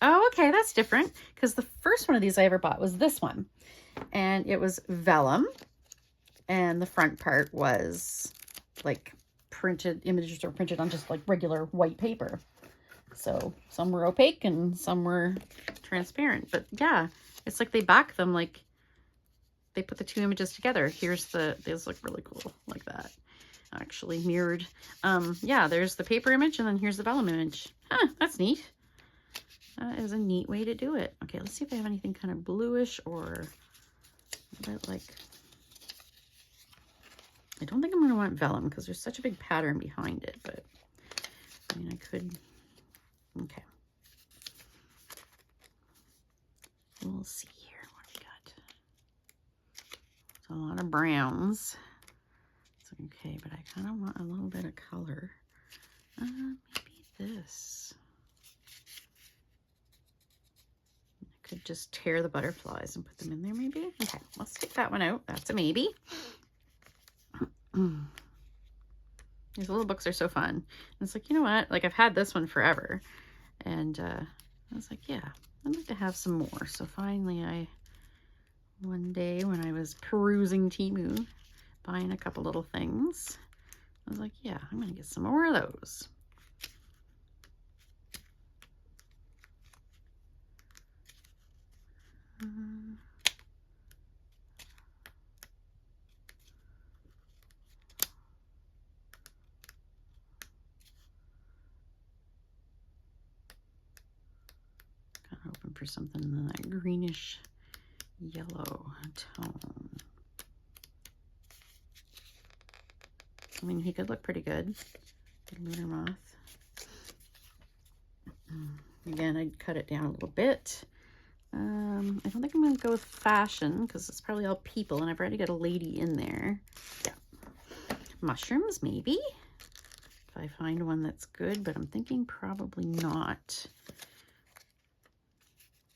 Oh, okay, that's different because the first one of these I ever bought was this one, and it was vellum, and the front part was like printed, images were printed on just like regular white paper. So some were opaque and some were transparent, but yeah, it's like they back them, like they put the two images together. Here's these look really cool like that. Actually mirrored. Yeah, there's the paper image and then here's the vellum image. Huh, that's neat. That is a neat way to do it. Okay, let's see if they have anything kind of bluish or a bit like, I don't think I'm going to want vellum because there's such a big pattern behind it, but I mean, I could, okay. We'll see here what we got. It's a lot of browns. It's okay, but I kind of want a little bit of color. Maybe this. I could just tear the butterflies and put them in there maybe. Okay, let's take that one out. That's a maybe. These little books are so fun. And it's like, you know what? Like I've had this one forever. And I was like, yeah, I'd like to have some more. So finally one day when I was perusing Temu, buying a couple little things, I was like, yeah, I'm going to get some more of those. Kind of hoping for something in that greenish yellow tone. I mean, he could look pretty good. Lunar moth. Again, I'd cut it down a little bit. I don't think I'm going to go with fashion because it's probably all people and I've already got a lady in there. Yeah. Mushrooms, maybe. If I find one that's good, but I'm thinking probably not.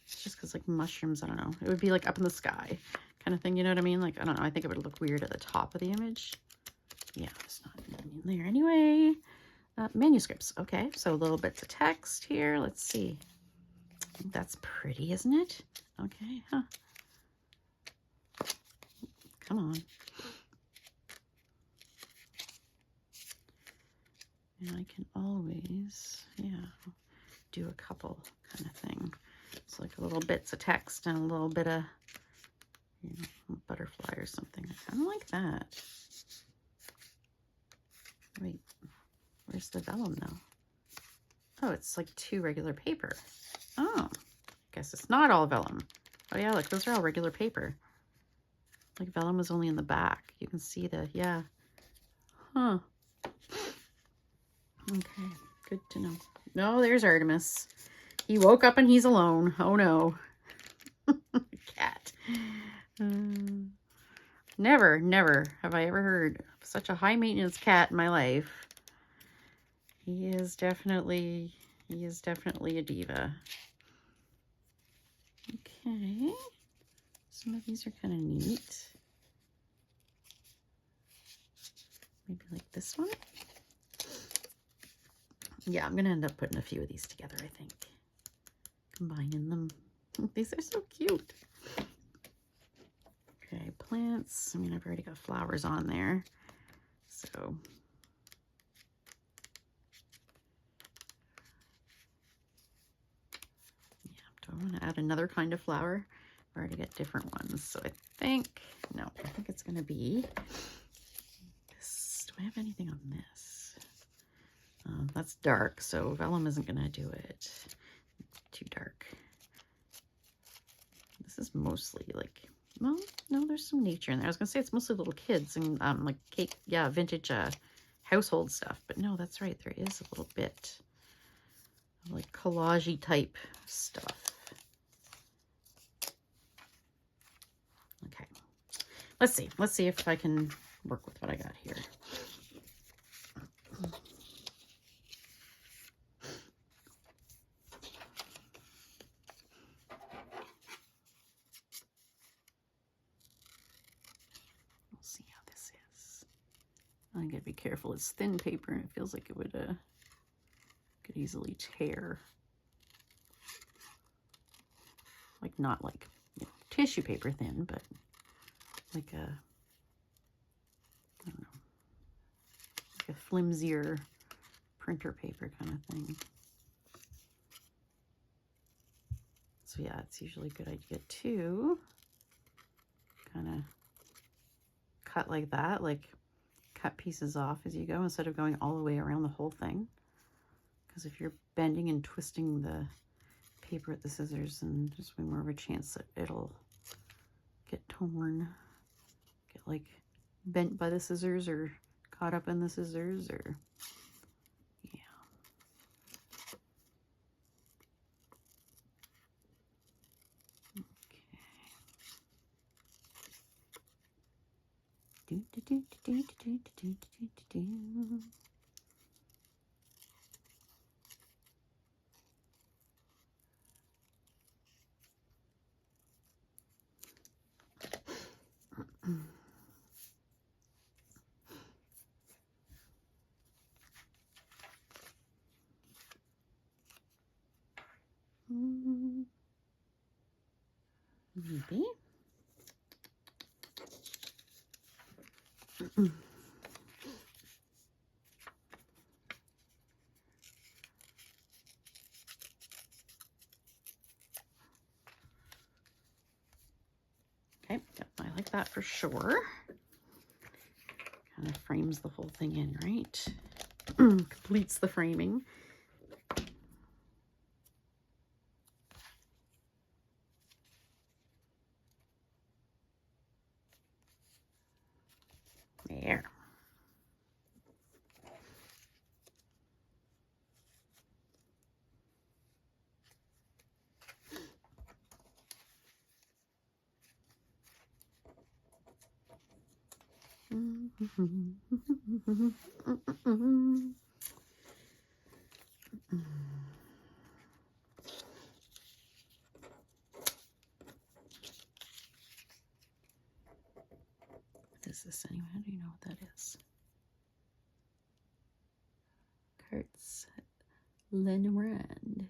It's just because like mushrooms, I don't know. It would be like up in the sky kind of thing, you know what I mean? Like, I don't know. I think it would look weird at the top of the image. Yeah, it's not in there anyway. Manuscripts. Okay, so little bits of text here. Let's see. I think that's pretty, isn't it? Okay, huh. Come on. And I can always, yeah, do a couple kind of thing. It's like a little bits of text and a little bit of, you know, butterfly or something. I kind of like that. Wait, where's the vellum now? Oh, it's like two regular paper. Oh, guess it's not all vellum. Oh yeah, look, those are all regular paper. Like vellum was only in the back. You can see the, yeah. Huh. Okay, good to know. No, there's Artemis. He woke up and he's alone. Oh no. Cat. Never have I ever heard of such a high maintenance cat in my life. He is definitely a diva. Okay. Some of these are kind of neat. Maybe like this one. Yeah, I'm going to end up putting a few of these together, I think. Combining them. These are so cute. Okay, plants. I mean, I've already got flowers on there. So, yeah, do I want to add another kind of flower? I've already got different ones. So I think, no, I think it's going to be this. Do I have anything on this? That's dark, so vellum isn't going to do it. Too dark. This is mostly like, well, no, there's some nature in there. I was going to say it's mostly little kids and like cake, yeah, vintage household stuff. But no, that's right. There is a little bit of like collagey type stuff. let's see. Let's see if I can work with what I got here. We'll see how this is. I gotta be careful. It's thin paper and it feels like it would could easily tear. Like not like, you know, tissue paper thin, but like a, I don't know, like a flimsier printer paper kind of thing. So yeah, it's usually a good idea to kind of cut like that, like cut pieces off as you go instead of going all the way around the whole thing. Because if you're bending and twisting the paper with the scissors, then there's way more of a chance that it'll get torn, get like bent by the scissors or caught up in the scissors, or yeah. Maybe. Okay, yep, I like that for sure. Kind of frames the whole thing in, right? Completes the framing. There. What is this anyway? How do you know what that is? Cards. Lenormand.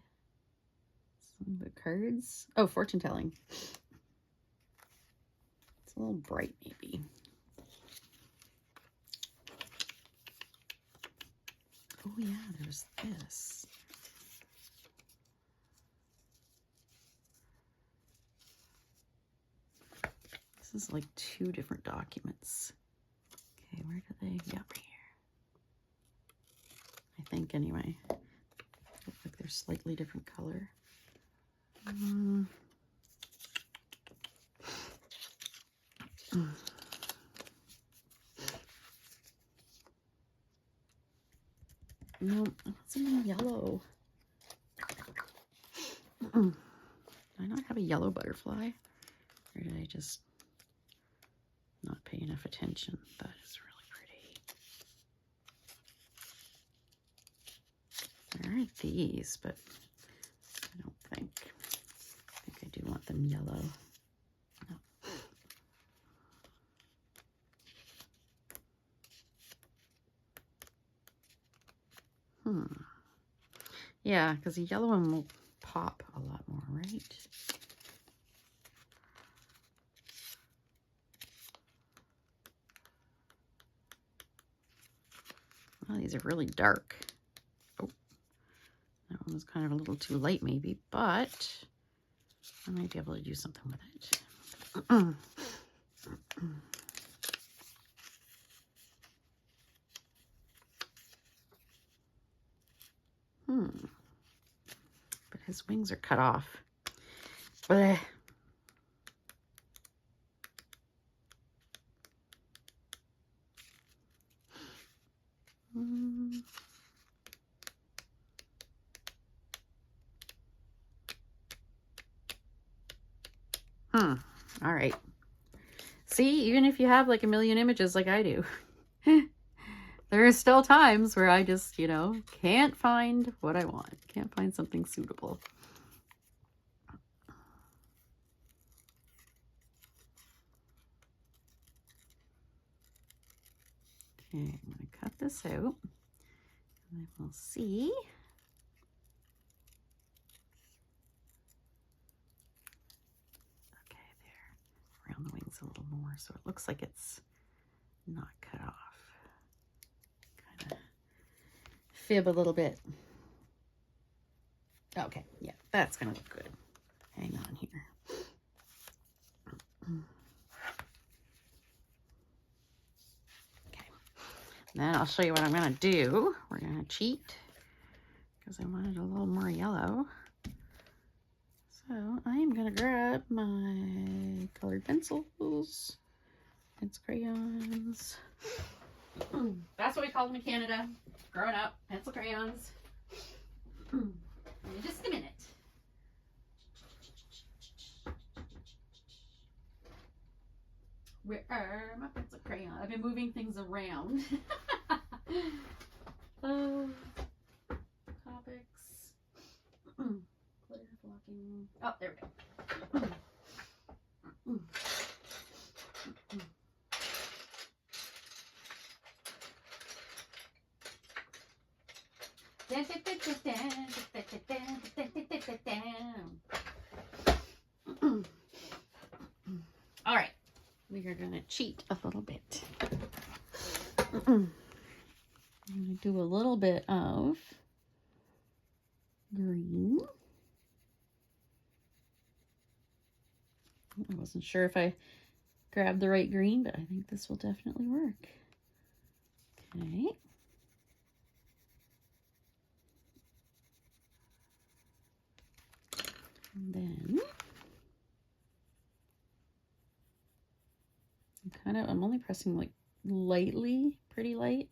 Some of the cards. Oh, fortune telling. It's a little bright, maybe. Oh yeah, there's this. This is like two different documents. Okay, where do they? Yeah, right here. I think anyway. Look like they're slightly different color. No, it's in yellow. Did I not have a yellow butterfly? Or did I just not pay enough attention? That is really pretty. There are these, but I don't think. I think I do want them yellow. No. Yeah, because the yellow one will pop a lot more, right? Well, these are really dark. Oh, that one was kind of a little too light maybe, but I might be able to do something with it. But his wings are cut off. Blech. All right. See, even if you have like a million images like I do, there are still times where I just, you know, can't find what I want. Can't find something suitable. Okay, I'm going to cut this out. And I will see. Okay, there. Around the wings a little more, so it looks like it's not cut off. Kind of fib a little bit. Okay, yeah, that's gonna look good. Hang on here. Okay, then I'll show you what I'm gonna do. We're gonna cheat because I wanted a little more yellow. So I'm gonna grab my colored pencils, pencil crayons. That's what we called them in Canada. Growing up, pencil crayons. Just a minute. Where are my pencil crayons? I've been moving things around. Topics. Clear blocking. Oh, there we go. All right, we are going to cheat a little bit. I'm going to do a little bit of green. I wasn't sure if I grabbed the right green, but I think this will definitely work. Okay. And then I'm only pressing like lightly, pretty light.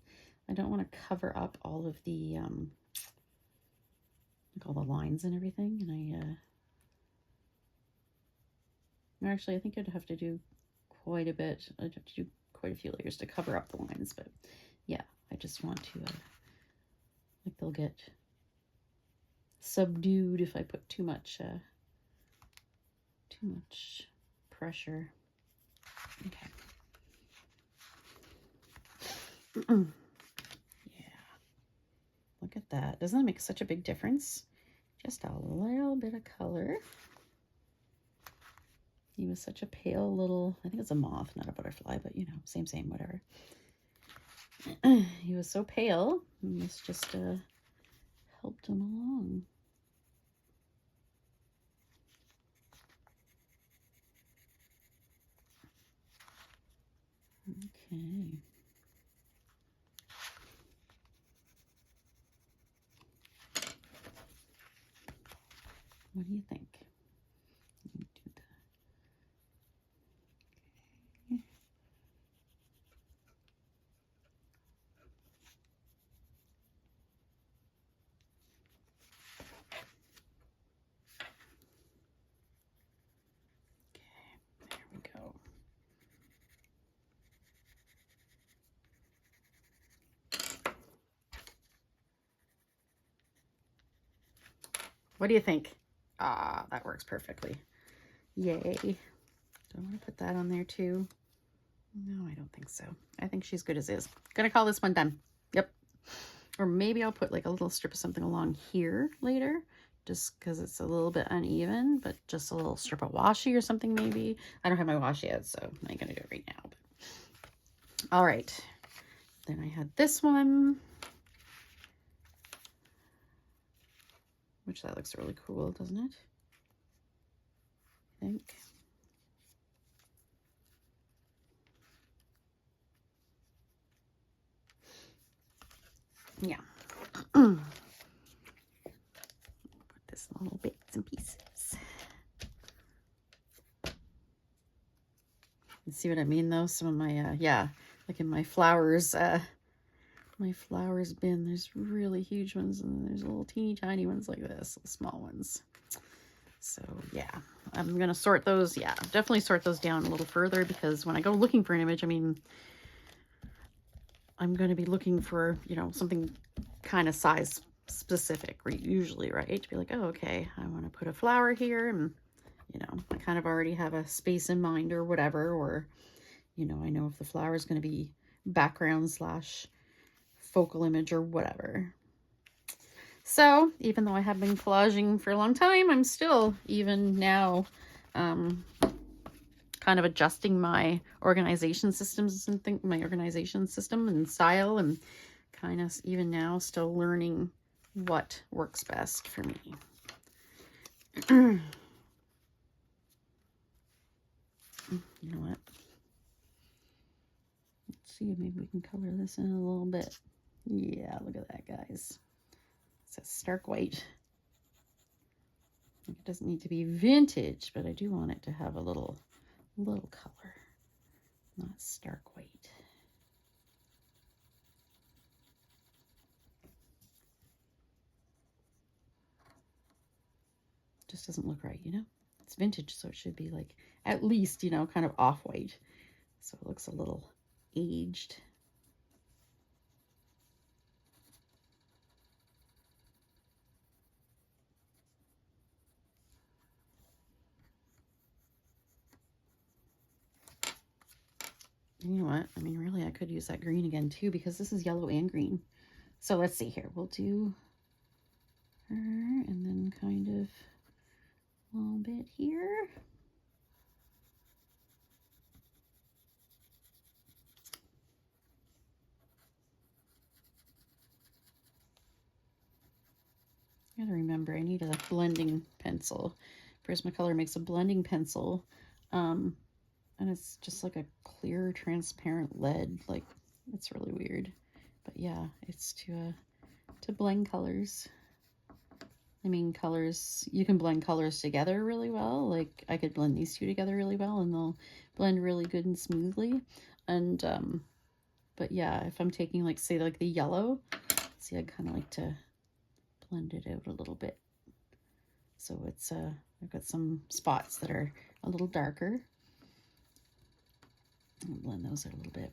I don't want to cover up all of the like all the lines and everything. And actually I think I'd have to do quite a bit. I'd have to do quite a few layers to cover up the lines, but yeah, I just want to like they'll get subdued if I put too much pressure. Okay. Yeah, look at that. Doesn't it make such a big difference? Just a little bit of color. He was such a pale little, I think it's a moth, not a butterfly, but you know, same, whatever. He was so pale, and this just helped him along. Okay. What do you think? Let me do that. Okay. Okay, there we go. What do you think? Ah, that works perfectly. Yay. Do I want to put that on there too? No, I don't think so. I think she's good as is. Gonna call this one done. Yep. Or maybe I'll put like a little strip of something along here later, just because it's a little bit uneven, but just a little strip of washi or something maybe. I don't have my washi yet, so I ain't gonna do it right now. But... All right. Then I had this one, which that looks really cool, doesn't it? I think. Yeah. Put this in little bits and pieces. You see what I mean though? Some of my, yeah, like in my flowers bin, there's really huge ones and there's little teeny tiny ones like this, little small ones. So yeah, I'm going to sort those. Yeah, definitely sort those down a little further, because when I go looking for an image, I mean, I'm going to be looking for, you know, something kind of size specific, usually, right? To be like, oh, okay, I want to put a flower here, and, you know, I kind of already have a space in mind or whatever, or, you know, I know if the flower is going to be background / focal image or whatever. So even though I have been collaging for a long time, I'm still, even now, kind of adjusting my organization systems and my organization system and style, and kind of even now still learning what works best for me. You know what? Let's see, maybe we can color this in a little bit. Yeah, look at that, guys. It's a stark white. It doesn't need to be vintage, but I do want it to have a little color, not stark white. Just doesn't look right, you know? It's vintage, so it should be like at least, you know, kind of off-white. So it looks a little aged. You know what? I mean, really, I could use that green again too, because this is yellow and green. So let's see here. We'll do her, and then kind of a little bit here. I gotta remember, I need a blending pencil. Prismacolor makes a blending pencil, and it's just like a clear, transparent lead. Like, it's really weird, but yeah, it's to blend colors. I mean, colors, you can blend colors together really well. Like, I could blend these two together really well, and they'll blend really good and smoothly. And but yeah, if I'm taking, like, say, like the yellow, see, I kind of like to blend it out a little bit. So it's I've got some spots that are a little darker. I'll blend those out a little bit.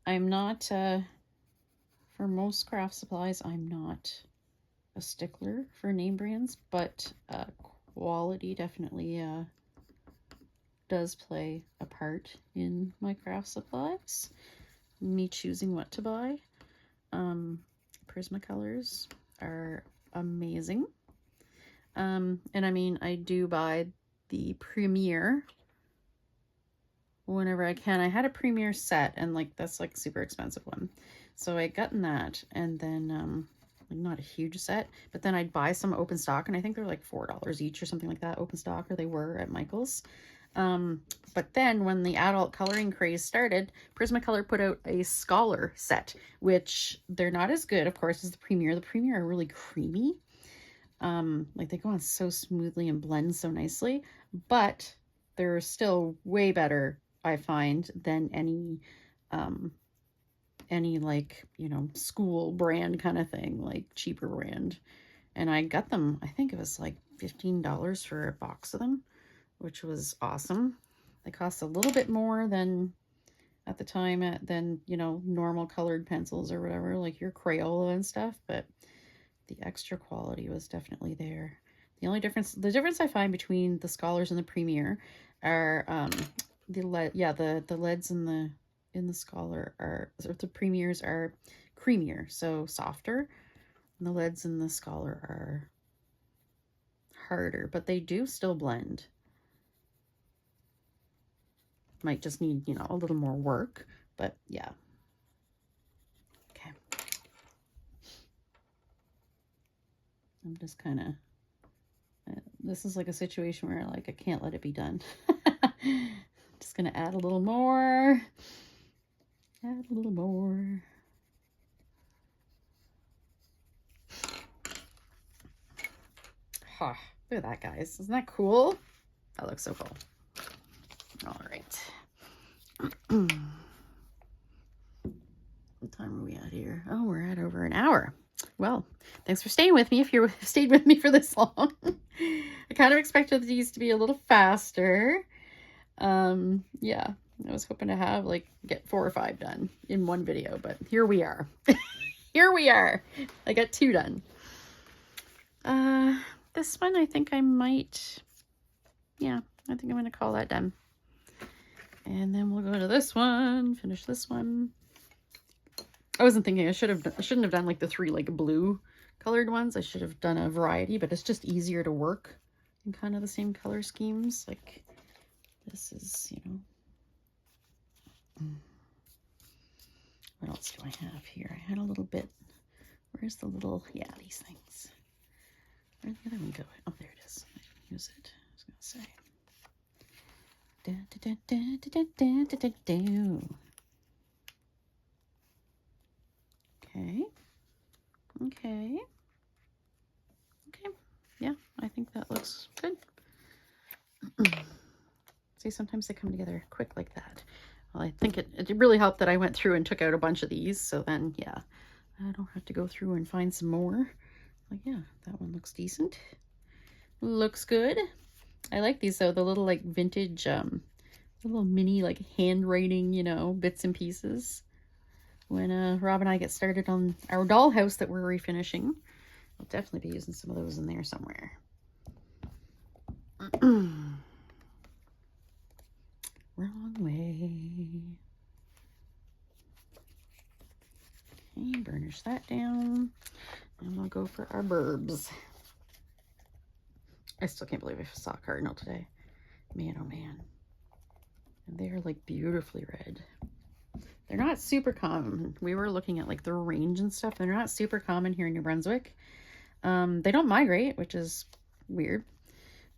I'm not for most craft supplies, I'm not a stickler for name brands, but quality definitely does play a part in my craft supplies. Me choosing what to buy. Prismacolors are amazing. And I mean, I do buy the Premier whenever I can. I had a Premier set, and like that's like super expensive one, so I gotten that, and then like not a huge set, but then I'd buy some open stock, and I think they're like $4 each or something like that, open stock, or they were at Michael's. But then when the adult coloring craze started, Prismacolor put out a Scholar set, which they're not as good, of course, as the Premier. The Premier are really creamy. Like they go on so smoothly and blend so nicely, but they're still way better, I find, than any like, you know, school brand kind of thing, like cheaper brand. And I got them, I think it was like $15 for a box of them, which was awesome. They cost a little bit more than at the time than, you know, normal colored pencils or whatever, like your Crayola and stuff, but the extra quality was definitely there. The only difference, the difference I find between the Scholars and the Premier are the leads in the Scholar are, or the Premiers are creamier, so softer, and the leads in the Scholar are harder, but they do still blend. Might just need, you know, a little more work, but yeah. Okay. I'm just kind of, this is like a situation where like I can't let it be done. Just gonna add a little more. Add a little more. Huh, look at that, guys. Isn't that cool? That looks so cool. All right. What time are we at here? Oh, we're at over an hour. Well, thanks for staying with me if you stayed with me for this long. I kind of expected these to be a little faster. Yeah, I was hoping to have get 4 or 5 done in one video, but here we are. Here we are. I got 2 done. This one I think I might, yeah, I think I'm going to call that done. And then we'll go to this one, finish this one. I wasn't thinking I shouldn't have done the 3 blue colored ones. I should have done a variety, but it's just easier to work in kind of the same color schemes. This is, what else do I have here? I had a little bit, where's the little, yeah, these things. Where'd the other one go? Oh, there it is. I didn't use it. I was going to say. Okay. Okay. Okay. Yeah, I think that looks good. See, sometimes they come together quick like that. Well, I think it really helped that I went through and took out a bunch of these. So then, yeah, I don't have to go through and find some more. Yeah, that one looks decent. Looks good. I like these though, the little vintage, little mini handwriting, bits and pieces. When Rob and I get started on our dollhouse that we're refinishing, I'll definitely be using some of those in there somewhere. Wrong way. Okay, burnish that down. And we'll go for our burbs. I still can't believe I saw a cardinal today. Man, oh man. And they're beautifully red. They're not super common. We were looking at the range and stuff. They're not super common here in New Brunswick. They don't migrate, which is weird.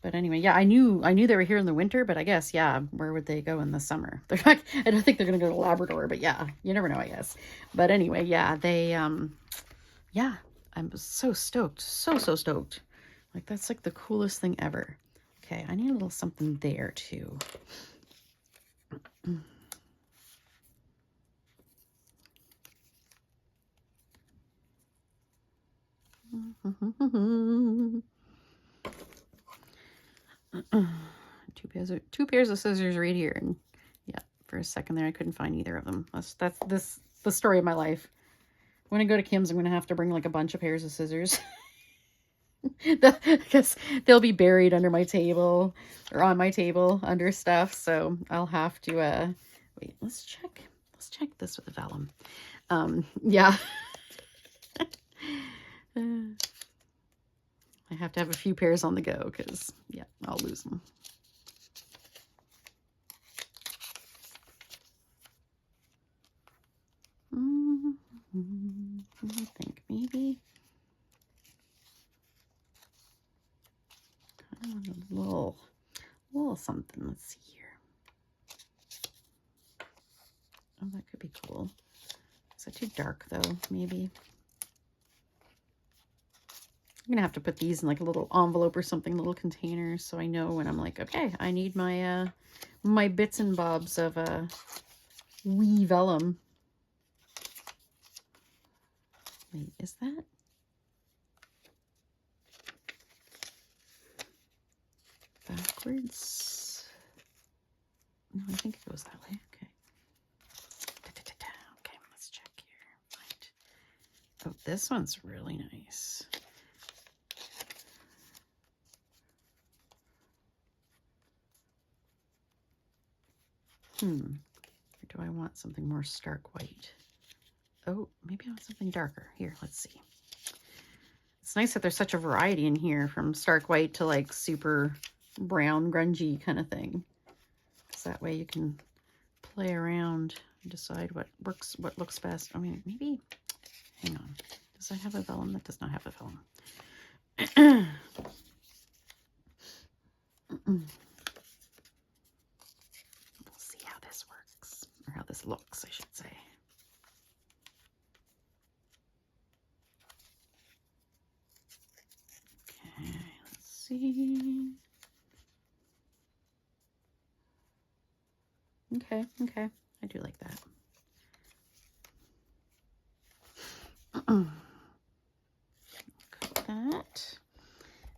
But anyway, yeah, I knew they were here in the winter, but I guess, yeah, where would they go in the summer? They're not, I don't think they're going to go to Labrador, but yeah, you never know, I guess. But anyway, yeah, they, yeah, I'm so stoked. So stoked. That's the coolest thing ever. Okay, I need a little something there too. Two pairs of scissors right here, and yeah, for a second there I couldn't find either of them. That's the story of my life. When I go to Kim's, I'm gonna have to bring a bunch of pairs of scissors. Because they'll be buried under my table or on my table under stuff, so I'll have to wait, let's check this with the vellum. Yeah. I have to have a few pairs on the go because, yeah, I'll lose them. I think maybe kind of a little something. Let's see here. Oh, that could be cool. Is that too dark though? Maybe. I'm gonna have to put these in a little envelope or something, little containers, so I know when I'm okay, I need my my bits and bobs of wee vellum. Wait, is that? Backwards? No, I think it goes that way. Okay. Okay, let's check here. Right. Oh, this one's really nice. Or do I want something more stark white? Oh, maybe I want something darker. Here, let's see. It's nice that there's such a variety in here, from stark white to super brown, grungy kind of thing. Because that way you can play around and decide what looks best. I mean, maybe, hang on. Does that have a vellum? That does not have a vellum. We'll see how this works, or how this looks, I should say. Okay, let's see. Okay, I do like that.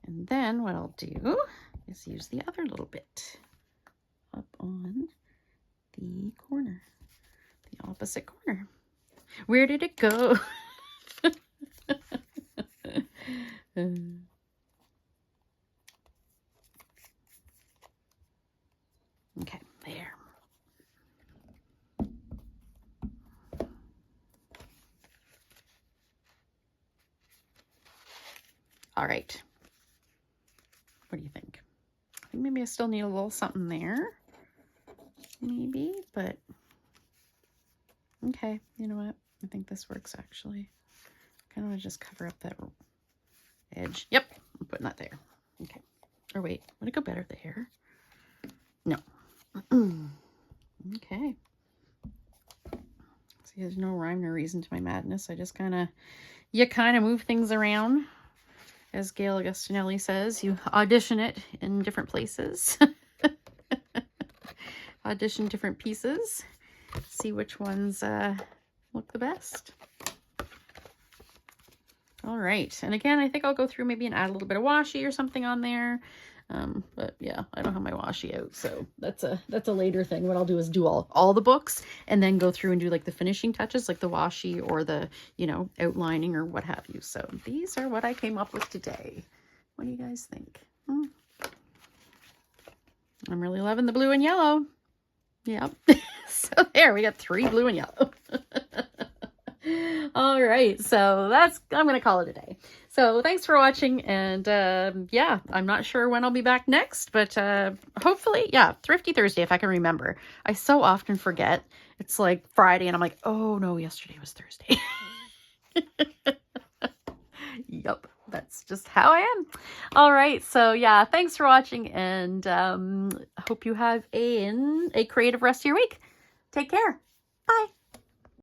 And then what I'll do is use the other little bit up on the corner, the opposite corner. Where did it go? Okay, there. All right. What do you think? I think maybe I still need a little something there. Maybe, but okay, you know what? I think this works actually. I kind of want to just cover up that edge. Yep, I'm putting that there. Okay. Or wait, would it go better there? No. Okay. See, there's no rhyme or reason to my madness. I just kind of, you kind of move things around. As Gail Augustinelli says, you audition it in different places. Audition different pieces. See which ones look the best. All right. And again, I think I'll go through maybe and add a little bit of washi or something on there. But yeah, I don't have my washi out, so that's a later thing. What I'll do is do all the books and then go through and do like the finishing touches, like the washi or the, you know, outlining or what have you. So these are what I came up with today. What do you guys think? I'm really loving the blue and yellow. Yep. So there, we got 3 blue and yellow. All right, so I'm gonna call it a day. So thanks for watching, and yeah, I'm not sure when I'll be back next, but hopefully, yeah, Thrifty Thursday if I can remember. I so often forget. It's like Friday and I'm like, oh no, yesterday was Thursday. Yep, that's just how I am. All right, so yeah, thanks for watching, and hope you have a creative rest of your week. Take care. Bye.